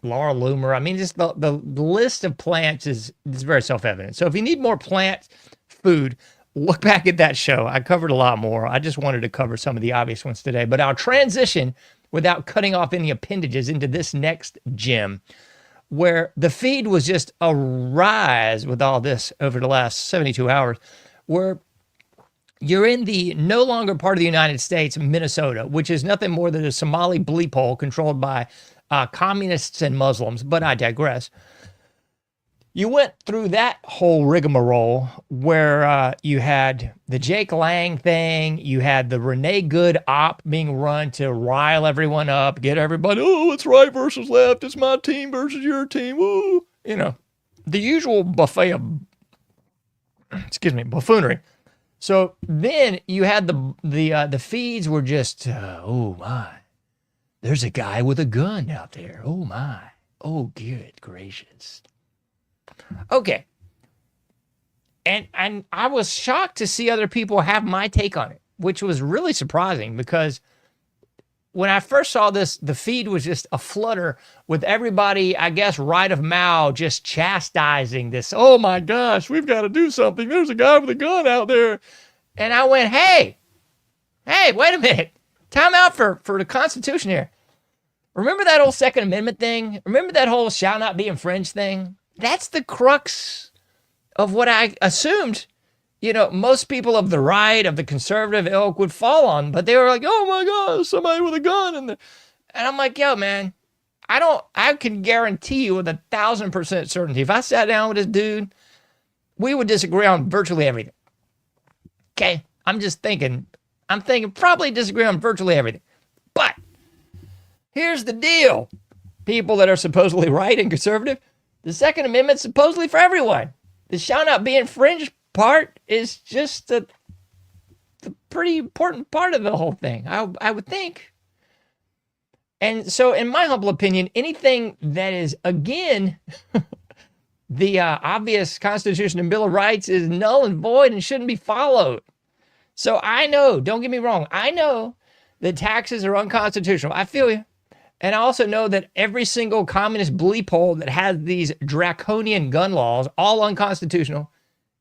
Laura Loomer. I mean, just the list of plants is very self-evident. So if you need more plant food, look back at that show. I covered a lot more. I just wanted to cover some of the obvious ones today. But I'll transition without cutting off any appendages into this next gem, where the feed was just a rise with all this over the last 72 hours, where you're in the no longer part of the United States, Minnesota, which is nothing more than a Somali bleep hole controlled by communists and Muslims, but I digress. You went through that whole rigmarole where you had the Jake Lang thing, you had the Renee Good op being run to rile everyone up, get everybody, oh, it's right versus left, it's my team versus your team, woo. You know, the usual buffet of, buffoonery. So then you had the feeds were just, oh my, there's a guy with a gun out there, oh my, oh good gracious. Okay. And I was shocked to see other people have my take on it, which was really surprising, because when I first saw this, the feed was just a flutter with everybody, I guess, right of Mao just chastising this. Oh my gosh, we've got to do something. There's a guy with a gun out there. And I went, hey, wait a minute. Time out for the Constitution here. Remember that old Second Amendment thing? Remember that whole shall not be infringed thing? That's the crux of what I assumed, most people of the right, of the conservative ilk would fall on. But they were like, oh my God, somebody with a gun. And I'm like, yo, man, I can guarantee you with 1,000% certainty, if I sat down with this dude, we would disagree on virtually everything. Okay? I'm thinking probably disagree on virtually everything. But here's the deal. People that are supposedly right and conservative, the Second Amendment's supposedly for everyone. The shall not be infringed part is just the pretty important part of the whole thing, I would think. And so, in my humble opinion, anything that is, again, the obvious Constitution and Bill of Rights is null and void and shouldn't be followed. So I know, don't get me wrong, I know that taxes are unconstitutional. I feel you. And I also know that every single communist bleep hole that has these draconian gun laws, all unconstitutional,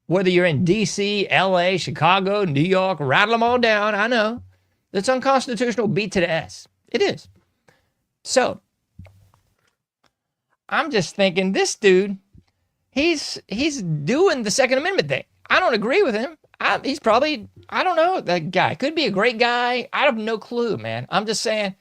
whether you're in D.C., L.A., Chicago, New York, rattle them all down, I know. That's unconstitutional, beat to the S. It is. So, I'm just thinking, this dude, he's doing the Second Amendment thing. I don't agree with him. He's probably, I don't know, that guy. Could be a great guy. I have no clue, man. I'm just saying,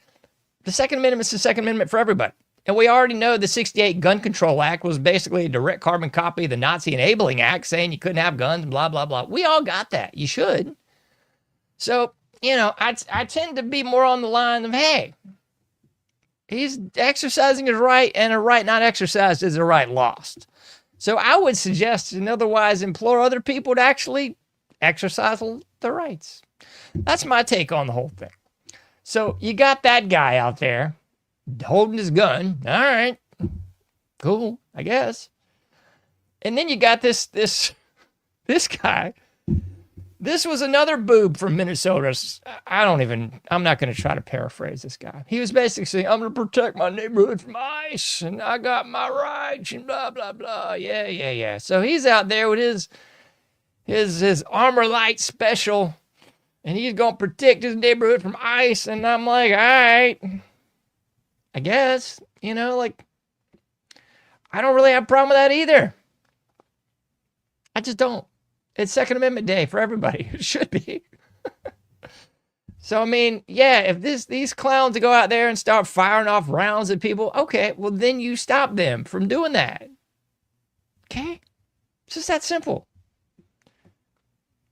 the Second Amendment is the Second Amendment for everybody. And we already know the 68 Gun Control Act was basically a direct carbon copy of the Nazi Enabling Act saying you couldn't have guns, blah, blah, blah. We all got that. You should. So, I tend to be more on the line of, hey, he's exercising his right, and a right not exercised is a right lost. So I would suggest and otherwise implore other people to actually exercise their rights. That's my take on the whole thing. So you got that guy out there holding his gun. All right, cool, I guess. And then you got this guy. This was another boob from Minnesota. I'm not going to try to paraphrase this guy. He was basically saying, I'm going to protect my neighborhood from ICE, and I got my rights, and blah, blah, blah. Yeah. So he's out there with his armor light special, and he's going to protect his neighborhood from ICE. And I'm like, all right, I guess, I don't really have a problem with that either. I just don't. It's Second Amendment Day for everybody. It should be. So, if these clowns go out there and start firing off rounds at people, okay, well, then you stop them from doing that. Okay? It's just that simple.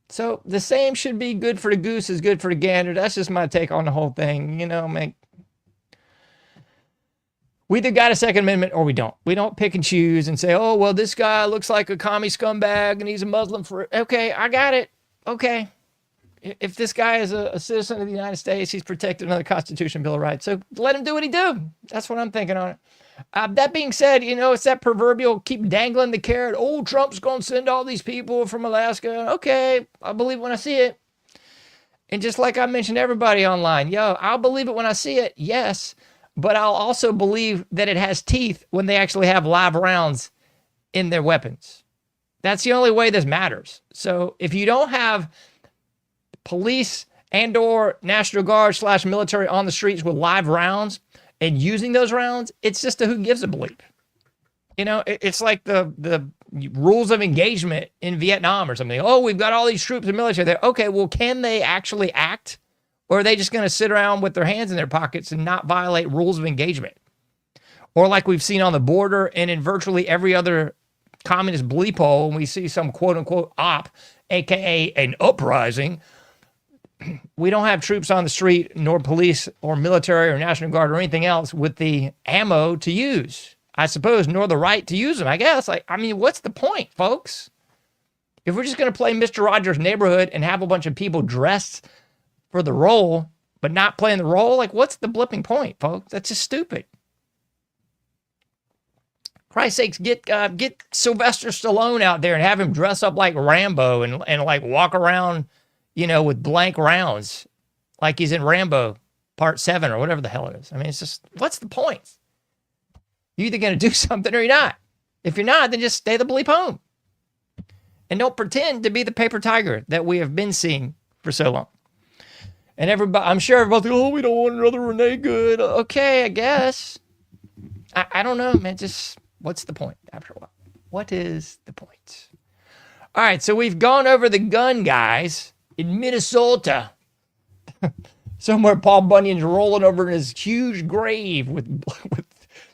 So, the same should be good for the goose is good for the gander. That's just my take on the whole thing. We either got a Second Amendment or we don't. We don't pick and choose and say, oh, well, this guy looks like a commie scumbag and he's a Muslim for... Okay, I got it. Okay. If this guy is a citizen of the United States, he's protected under the Constitution, Bill of Rights. So let him do what he do. That's what I'm thinking on it. That being said, it's that proverbial keep dangling the carrot. Oh, Trump's going to send all these people from Alaska. Okay, I'll believe it when I see it. And just like I mentioned to everybody online, I'll believe it when I see it, yes. But I'll also believe that it has teeth when they actually have live rounds in their weapons. That's the only way this matters. So if you don't have police and or National Guard / military on the streets with live rounds and using those rounds, it's just a who gives a bleep. It's like the rules of engagement in Vietnam or something. Oh, we've got all these troops and military there. Okay, well, can they actually act? Or are they just going to sit around with their hands in their pockets and not violate rules of engagement? Or like we've seen on the border and in virtually every other communist bleep hole, when we see some quote-unquote op, a.k.a. an uprising, we don't have troops on the street, nor police or military or National Guard or anything else with the ammo to use, I suppose, nor the right to use them, I guess. What's the point, folks? If we're just going to play Mr. Rogers' Neighborhood and have a bunch of people dressed for the role, but not playing the role, what's the blipping point, folks? That's just stupid. Christ's sakes, get Sylvester Stallone out there and have him dress up like Rambo and walk around, with blank rounds, like he's in Rambo, part 7 or whatever the hell it is. I mean, it's just, what's the point? You're either going to do something or you're not. If you're not, then just stay the bleep home. And don't pretend to be the paper tiger that we have been seeing for so long. And everybody, I'm sure everybody's like, oh, we don't want another Renee Good. Okay, I guess. I don't know, man. Just, what's the point after a while? What is the point? All right, so we've gone over the gun guys in Minnesota. Somewhere Paul Bunyan's rolling over in his huge grave with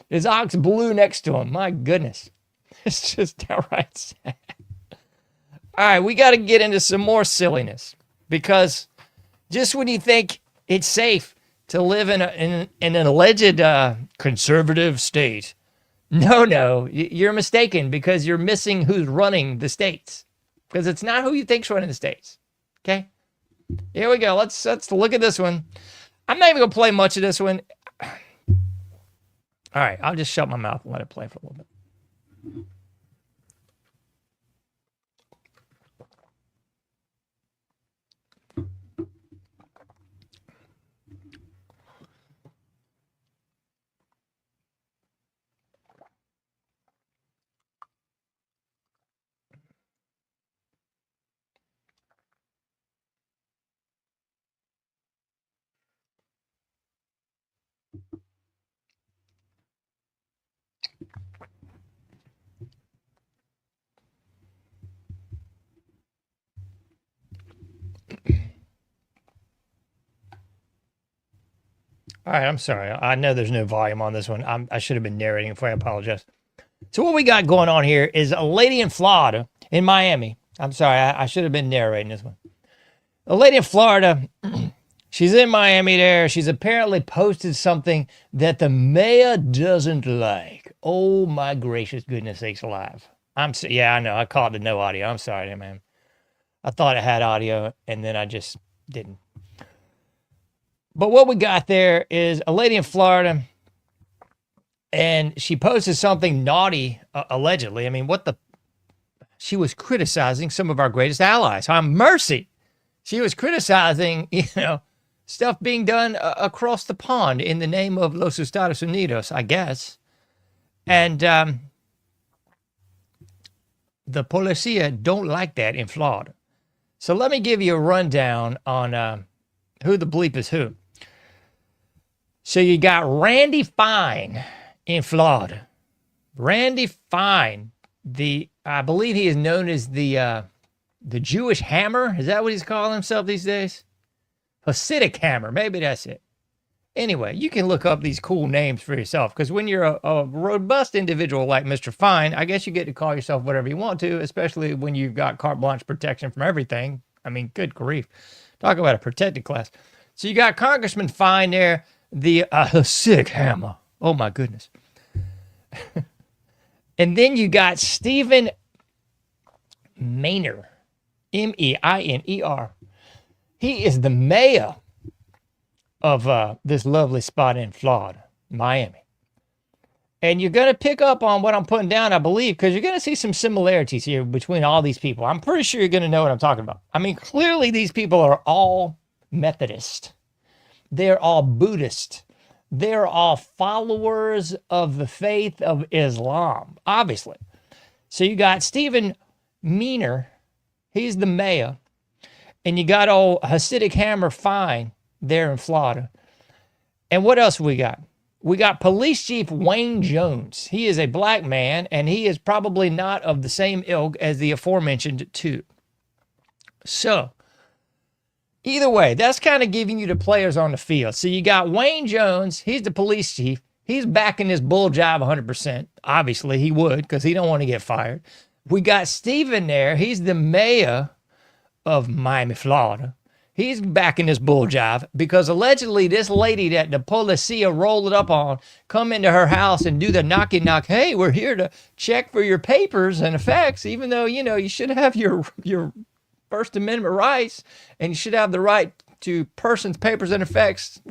his ox blue next to him. My goodness. It's just outright sad. All right, we got to get into some more silliness, because just when you think it's safe to live in an alleged conservative state, no, you're mistaken, because you're missing who's running the states, because it's not who you think's running the states. Okay, here we go. Let's look at this one. I'm not even gonna play much of this one. All right, I'll just shut my mouth and let it play for a little bit. All right, I'm sorry. I know there's no volume on this one. I should have been narrating before. I apologize. So what we got going on here is a lady in Florida, in Miami. I'm sorry, I should have been narrating this one. A lady in Florida, she's in Miami there. She's apparently posted something that the mayor doesn't like. Oh, my gracious goodness sakes alive. Yeah, I know. I caught the no audio. I'm sorry, man. I thought it had audio, and then I just didn't. But what we got there is a lady in Florida, and she posted something naughty, allegedly. I mean, she was criticizing some of our greatest allies. Mercy. She was criticizing, stuff being done across the pond in the name of Los Estados Unidos, I guess. And the policia don't like that in Florida. So let me give you a rundown on who the bleep is who. So you got Randy Fine in Florida. Randy Fine, I believe he is known as the Jewish Hammer. Is that what he's calling himself these days? Hasidic Hammer, maybe that's it. Anyway, you can look up these cool names for yourself, because when you're a robust individual like Mr. Fine, I guess you get to call yourself whatever you want to, especially when you've got carte blanche protection from everything. I mean, good grief. Talk about a protected class. So you got Congressman Fine there, the Hasidic Hammer. Oh, my goodness. And then you got Stephen Mainer, Meiner. He is the mayor of this lovely spot in Florida, Miami. And you're going to pick up on what I'm putting down, I believe, because you're going to see some similarities here between all these people. I'm pretty sure you're going to know what I'm talking about. I mean, clearly these people are all Methodist. They're all Buddhist. They're all followers of the faith of Islam, obviously. So you got Stephen Meiner. He's the mayor. And you got old Hasidic Hammer Fine there in Florida. And what else we got? We got Police Chief Wayne Jones. He is a black man, and he is probably not of the same ilk as the aforementioned two. So, either way, that's kind of giving you the players on the field. So you got Wayne Jones. He's the police chief. He's backing this bull job 100%. Obviously, he would, because he don't want to get fired. We got Stephen there. He's the mayor of Miami, Florida. He's backing this bull job because allegedly this lady that the policia rolled it up on come into her house and do the knocky knock. Hey, we're here to check for your papers and effects, even though, you should have your First Amendment rights and you should have the right to persons, papers, and effects.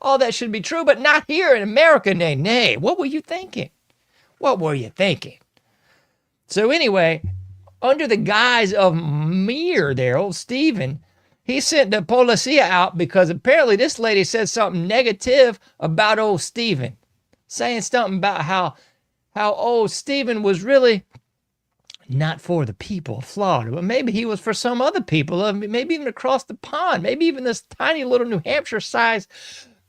All that should be true, but not here in America, nay. What were you thinking? So anyway, under the guise of Meir there, old Stephen, He sent the policia out because apparently this lady said something negative about old Stephen, saying something about how old Stephen was really not for the people of Florida, but maybe he was for some other people, maybe even across the pond, maybe even this tiny little New Hampshire-sized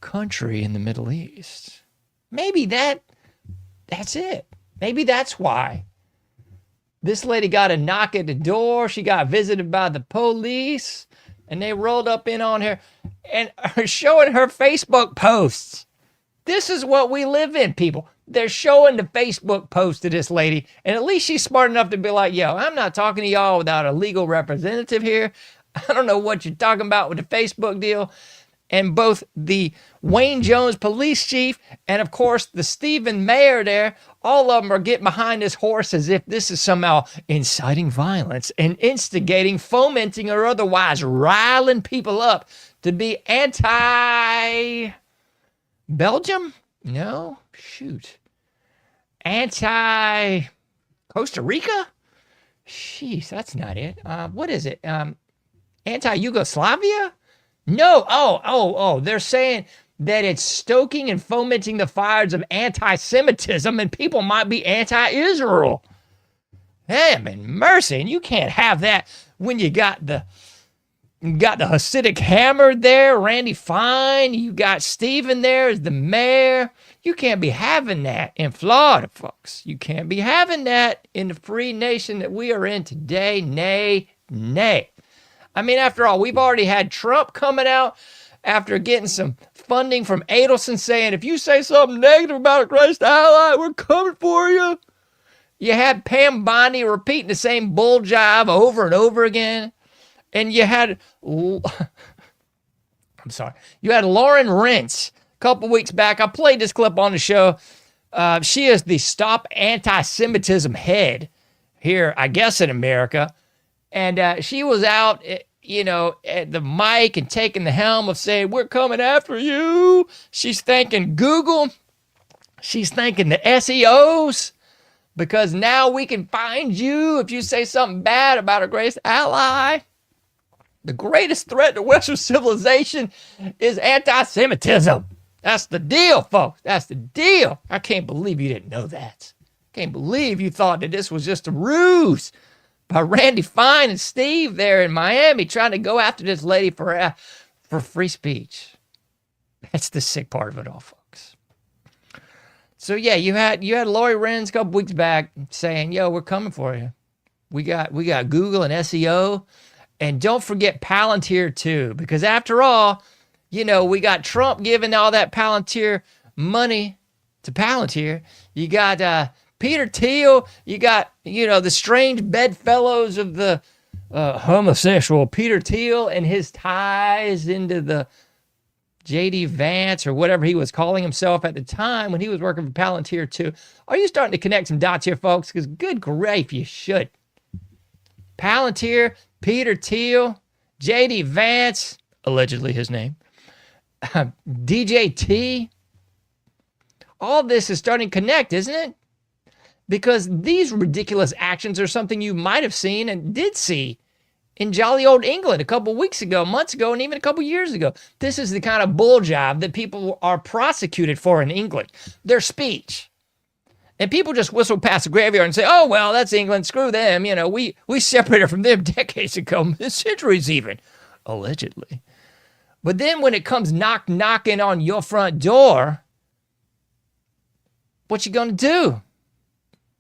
country in the Middle East. Maybe that's it. Maybe that's why. This lady got a knock at the door. She got visited by the police, and they rolled up in on her and are showing her Facebook posts. This is what we live in, people. They're showing the Facebook post to this lady, and at least she's smart enough to be like, yo, I'm not talking to y'all without a legal representative here. I don't know what you're talking about with the Facebook deal. And both the Wayne Jones police chief and, of course, the Stephen mayor there, all of them are getting behind this horse as if this is somehow inciting violence and instigating, fomenting, or otherwise riling people up to be anti-Belgium? No? Shoot. Anti-Costa Rica? Jeez, that's not it. What is it? Anti-Yugoslavia? No. Oh. They're saying that it's stoking and fomenting the fires of anti-Semitism and people might be anti-Israel. Heaven mercy. And you can't have that when you got the Hasidic hammer there, Randy Fine. You got Stephen there as the mayor. You can't be having that in Florida, folks. You can't be having that in the free nation that we are in today. Nay. I mean, after all, we've already had Trump coming out after getting some funding from Adelson saying, if you say something negative about a Christ ally, we're coming for you. You had Pam Bondi repeating the same bull jive over and over again. And you had, you had Lauren Rentz a couple weeks back. I played this clip on the show. She is the Stop Anti-Semitism head here, I guess, in America. And she was out, at the mic and taking the helm of saying, we're coming after you. She's thanking Google. She's thanking the SEOs because now we can find you if you say something bad about a greatest ally. The greatest threat to Western civilization is anti-Semitism. That's the deal, folks. That's the deal. I can't believe you didn't know that. Can't believe you thought that this was just a ruse by Randy Fine and Steve there in Miami trying to go after this lady for free speech. That's the sick part of it all, folks. So yeah, you had Lori Renz a couple weeks back saying, yo, we're coming for you. We got Google and SEO. And don't forget Palantir too, because after all, we got Trump giving all that Palantir money to Palantir. You got Peter Thiel. You got, the strange bedfellows of the homosexual Peter Thiel and his ties into the J.D. Vance or whatever he was calling himself at the time when he was working for Palantir too. Are you starting to connect some dots here, folks? Because good grief, you should. Palantir, Peter Thiel, J.D. Vance, allegedly his name, DJT. All this is starting to connect, isn't it? Because these ridiculous actions are something you might have seen and did see in jolly old England a couple weeks ago, months ago, and even a couple years ago. This is the kind of bull job that people are prosecuted for in England. Their speech. And people just whistle past the graveyard and say, oh, well, that's England. Screw them. We separated from them decades ago, centuries even, allegedly. But then when it comes knocking on your front door, what you going to do,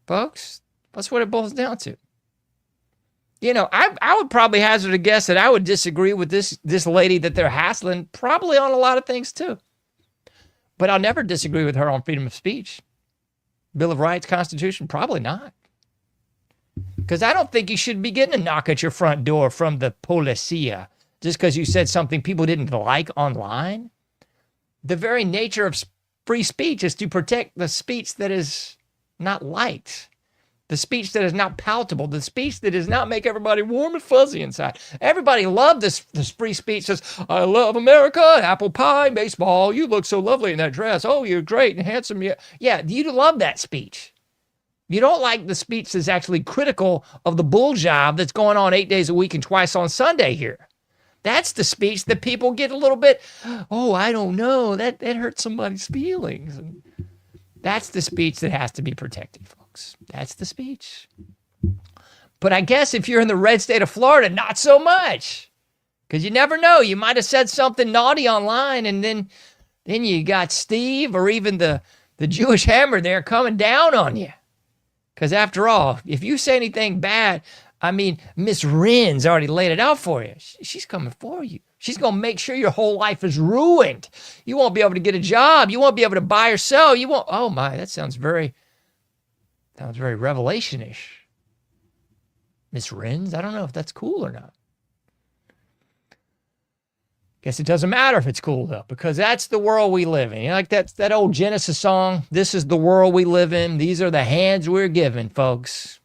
folks? That's what it boils down to. I would probably hazard a guess that I would disagree with this lady that they're hassling probably on a lot of things too. But I'll never disagree with her on freedom of speech. Bill of Rights, Constitution, probably not. Because I don't think you should be getting a knock at your front door from the policia just because you said something people didn't like online. The very nature of free speech is to protect the speech that is not liked, the speech that is not palatable, the speech that does not make everybody warm and fuzzy inside. Everybody loved this free speech. Says, I love America, apple pie, baseball. You look so lovely in that dress. Oh, you're great and handsome. Yeah, you love that speech. You don't like the speech that's actually critical of the bull job that's going on 8 days a week and twice on Sunday here. That's the speech that people get a little bit, oh, I don't know. That hurts somebody's feelings. And that's the speech that has to be protected, folks. That's the speech. But I guess if you're in the red state of Florida, not so much. Because you never know. You might have said something naughty online, and then you got Steve or even the Jewish Hammer there coming down on you. Because after all, if you say anything bad, I mean, Miss Rin's already laid it out for you. She's coming for you. She's going to make sure your whole life is ruined. You won't be able to get a job. You won't be able to buy or sell. You won't. Oh my, that sounds very revelation-ish. Miss Rin's? I don't know if that's cool or not. Guess it doesn't matter if it's cool though, because that's the world we live in. You know, like that old Genesis song, this is the world we live in. These are the hands we're given, folks.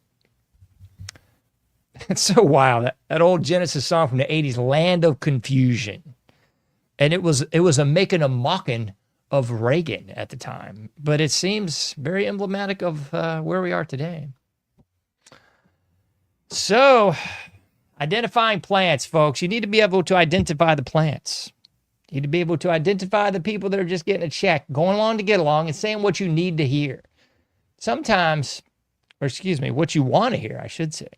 It's so wild. That old Genesis song from the 80s, Land of Confusion. And it was a making a mocking of Reagan at the time. But it seems very emblematic of where we are today. So, identifying plants, folks. You need to be able to identify the plants. You need to be able to identify the people that are just getting a check, going along to get along, and saying what you need to hear. Sometimes, what you want to hear, I should say.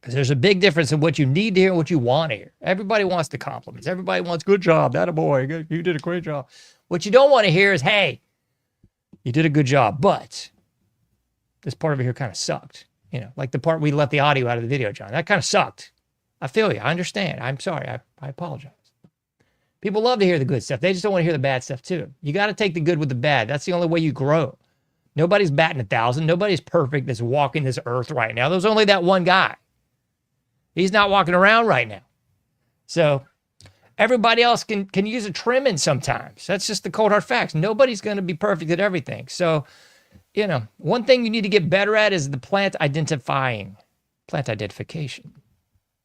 Because there's a big difference in what you need to hear and what you want to hear. Everybody wants the compliments. Everybody wants, good job, attaboy, you did a great job. What you don't want to hear is, hey, you did a good job, but this part over here kind of sucked. You know, like the part we left the audio out of the video, John. That kind of sucked. I feel you. I understand. I'm sorry. I apologize. People love to hear the good stuff. They just don't want to hear the bad stuff too. You got to take the good with the bad. That's the only way you grow. Nobody's batting 1,000. Nobody's perfect that's walking this earth right now. There's only that one guy. He's not walking around right now. So everybody else can use a trimming sometimes. That's just the cold hard facts. Nobody's going to be perfect at everything. So, you know, one thing you need to get better at is the plant identification.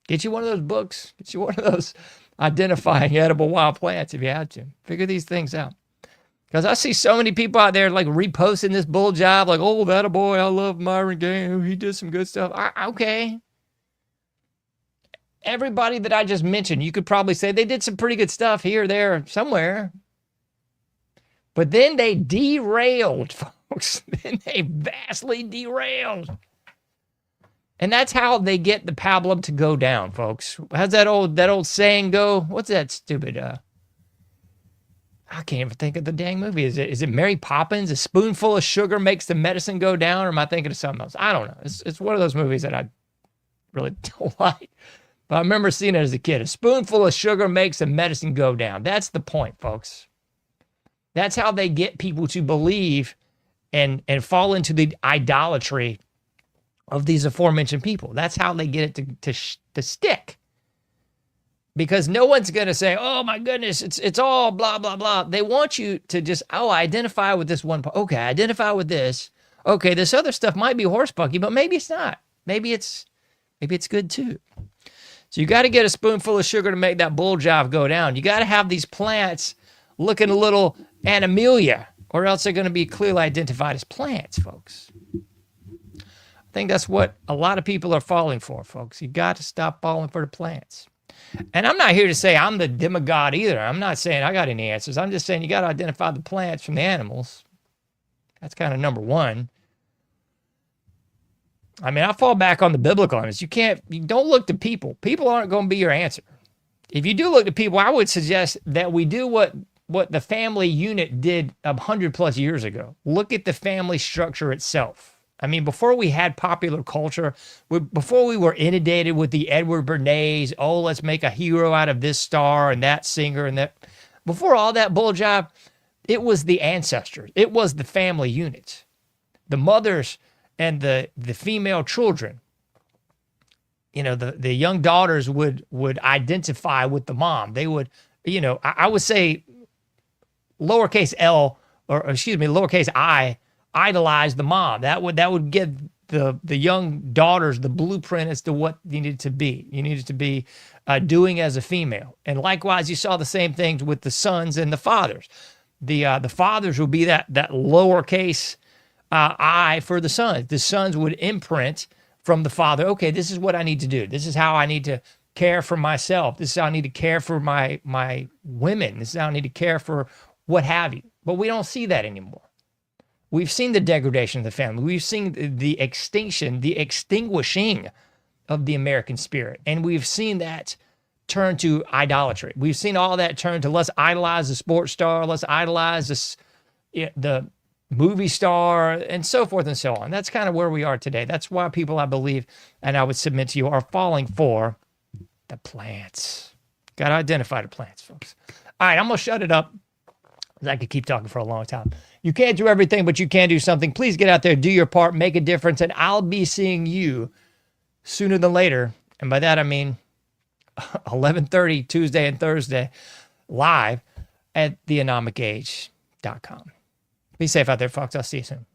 Get you one of those books. Get you one of those identifying edible wild plants if you had to. Figure these things out. Because I see so many people out there like reposting this bull job, like, oh, that a boy, I love Myron Game. He did some good stuff. Okay. Everybody that I just mentioned, you could probably say they did some pretty good stuff here, there, somewhere. But then they derailed, folks. Then they vastly derailed. And that's how they get the pablum to go down, folks. How's that old saying go? What's that stupid, I can't even think of the dang movie. Is it Mary Poppins? A spoonful of sugar makes the medicine go down? Or am I thinking of something else? I don't know. It's one of those movies that I really don't like. But I remember seeing it as a kid. A spoonful of sugar makes the medicine go down. That's the point, folks. That's how they get people to believe and fall into the idolatry of these aforementioned people. That's how they get it to stick. Because no one's going to say, oh my goodness, it's all blah, blah, blah. They want you to just, identify with this one part. Okay, identify with this. Okay, this other stuff might be horsepucky, but maybe it's not. Maybe it's good too. So you got to get a spoonful of sugar to make that bull jive go down. You got to have these plants looking a little animalia, or else they're going to be clearly identified as plants, folks. I think that's what a lot of people are falling for, folks. You got to stop falling for the plants. And I'm not here to say I'm the demigod either. I'm not saying I got any answers. I'm just saying you got to identify the plants from the animals. That's kind of number one. I mean, I fall back on the biblical on this. You don't look to people. People aren't going to be your answer. If you do look to people, I would suggest that we do what the family unit did 100 plus years ago. Look at the family structure itself. I mean, before we had popular culture, before we were inundated with the Edward Bernays, oh, let's make a hero out of this star and that singer and that. Before all that bull job, it was the ancestors. It was the family unit. The mothers and the female children. You know, the young daughters would identify with the mom. They would, I would say lowercase I, idolize the mom. That would give the young daughters the blueprint as to what you needed to be. You needed to be doing as a female. And likewise, you saw the same things with the sons and the fathers. The fathers would be that lowercase I for the sons. The sons would imprint from the father. Okay, this is what I need to do. This is how I need to care for myself. This is how I need to care for my women. This is how I need to care for what have you. But we don't see that anymore. We've seen the degradation of the family. We've seen the extinction, the extinguishing of the American spirit. And we've seen that turn to idolatry. We've seen all that turn to let's idolize the sports star, let's idolize the movie star, and so forth and so on. That's kind of where we are today. That's why people, I believe, and I would submit to you, are falling for the plants. Got to identify the plants, folks. All right, I'm going to shut it up. I could keep talking for a long time. You can't do everything, but you can do something. Please get out there, do your part, make a difference, and I'll be seeing you sooner than later. And by that, I mean 11:30 Tuesday and Thursday live at theanomicage.com. Be safe out there, folks. I'll see you soon.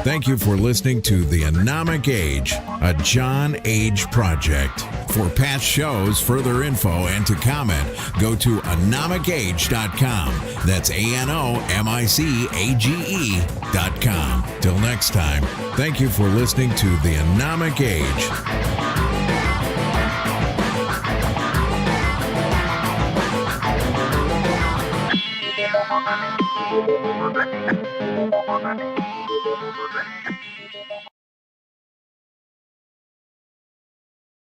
Thank you for listening to The Anomic Age, a John Age project. For past shows, further info, and to comment, go to anomicage.com. That's ANOMICAGE.com. Till next time, thank you for listening to The Anomic Age. Thank you.